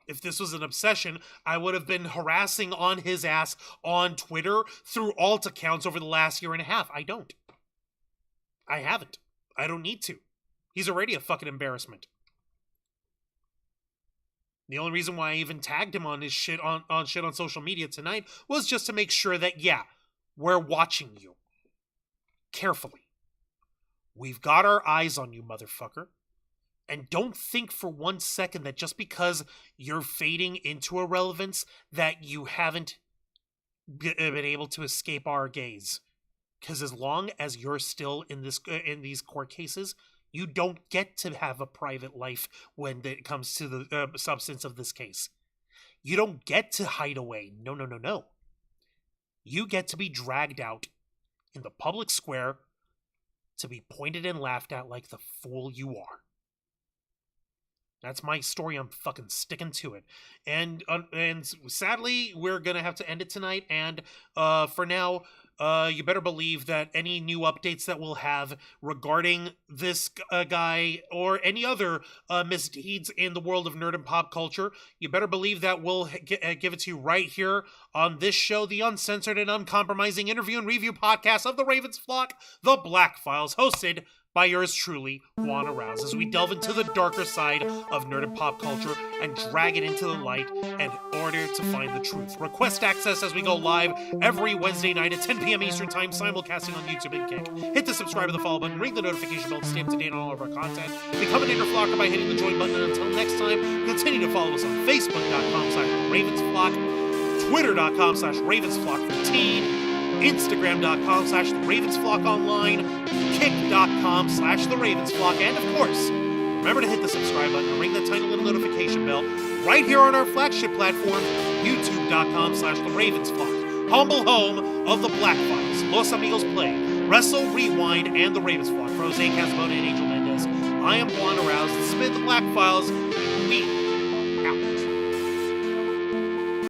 S1: If this was an obsession, I would have been harassing on his ass on Twitter through alt accounts over the last year and a half. I don't. I haven't. I don't need to. He's already a fucking embarrassment. The only reason why I even tagged him on his shit on social media tonight was just to make sure that, yeah, we're watching you. Carefully. We've got our eyes on you, motherfucker. And don't think for 1 second that just because you're fading into irrelevance that you haven't been able to escape our gaze. Because as long as you're still in these court cases, you don't get to have a private life when it comes to the substance of this case. You don't get to hide away. No, no, no, no. You get to be dragged out in the public square to be pointed and laughed at like the fool you are. That's my story. I'm fucking sticking to it. And sadly, we're going to have to end it tonight. And for now, you better believe that any new updates that we'll have regarding this guy or any other misdeeds in the world of nerd and pop culture, you better believe that we'll give it to you right here on this show, the uncensored and uncompromising interview and review podcast of the Ravens Flock, The Black Files, hosted by yours truly, Juan Arouse, as we delve into the darker side of nerd and pop culture and drag it into the light in order to find the truth. Request access as we go live every Wednesday night at 10 p.m. Eastern Time, simulcasting on YouTube and Kick. Hit the subscribe and the follow button, ring the notification bell to stay up to date on all of our content. Become an inner flocker by hitting the join button, and until next time, continue to follow us on Facebook.com/RavensFlock, Twitter.com/RavensFlock13, Instagram.com/TheRavensFlockOnline, Kick.com/TheRavensFlock, and of course, remember to hit the subscribe button and ring that tiny little notification bell right here on our flagship platform, YouTube.com/TheRavensFlock, humble home of the Black Files, Los Amigos Play, Wrestle Rewind, and the Ravens Flock. For Jose Casabona and Angel Mendez, I am Juan Arouse. This has been the Black Files. We out.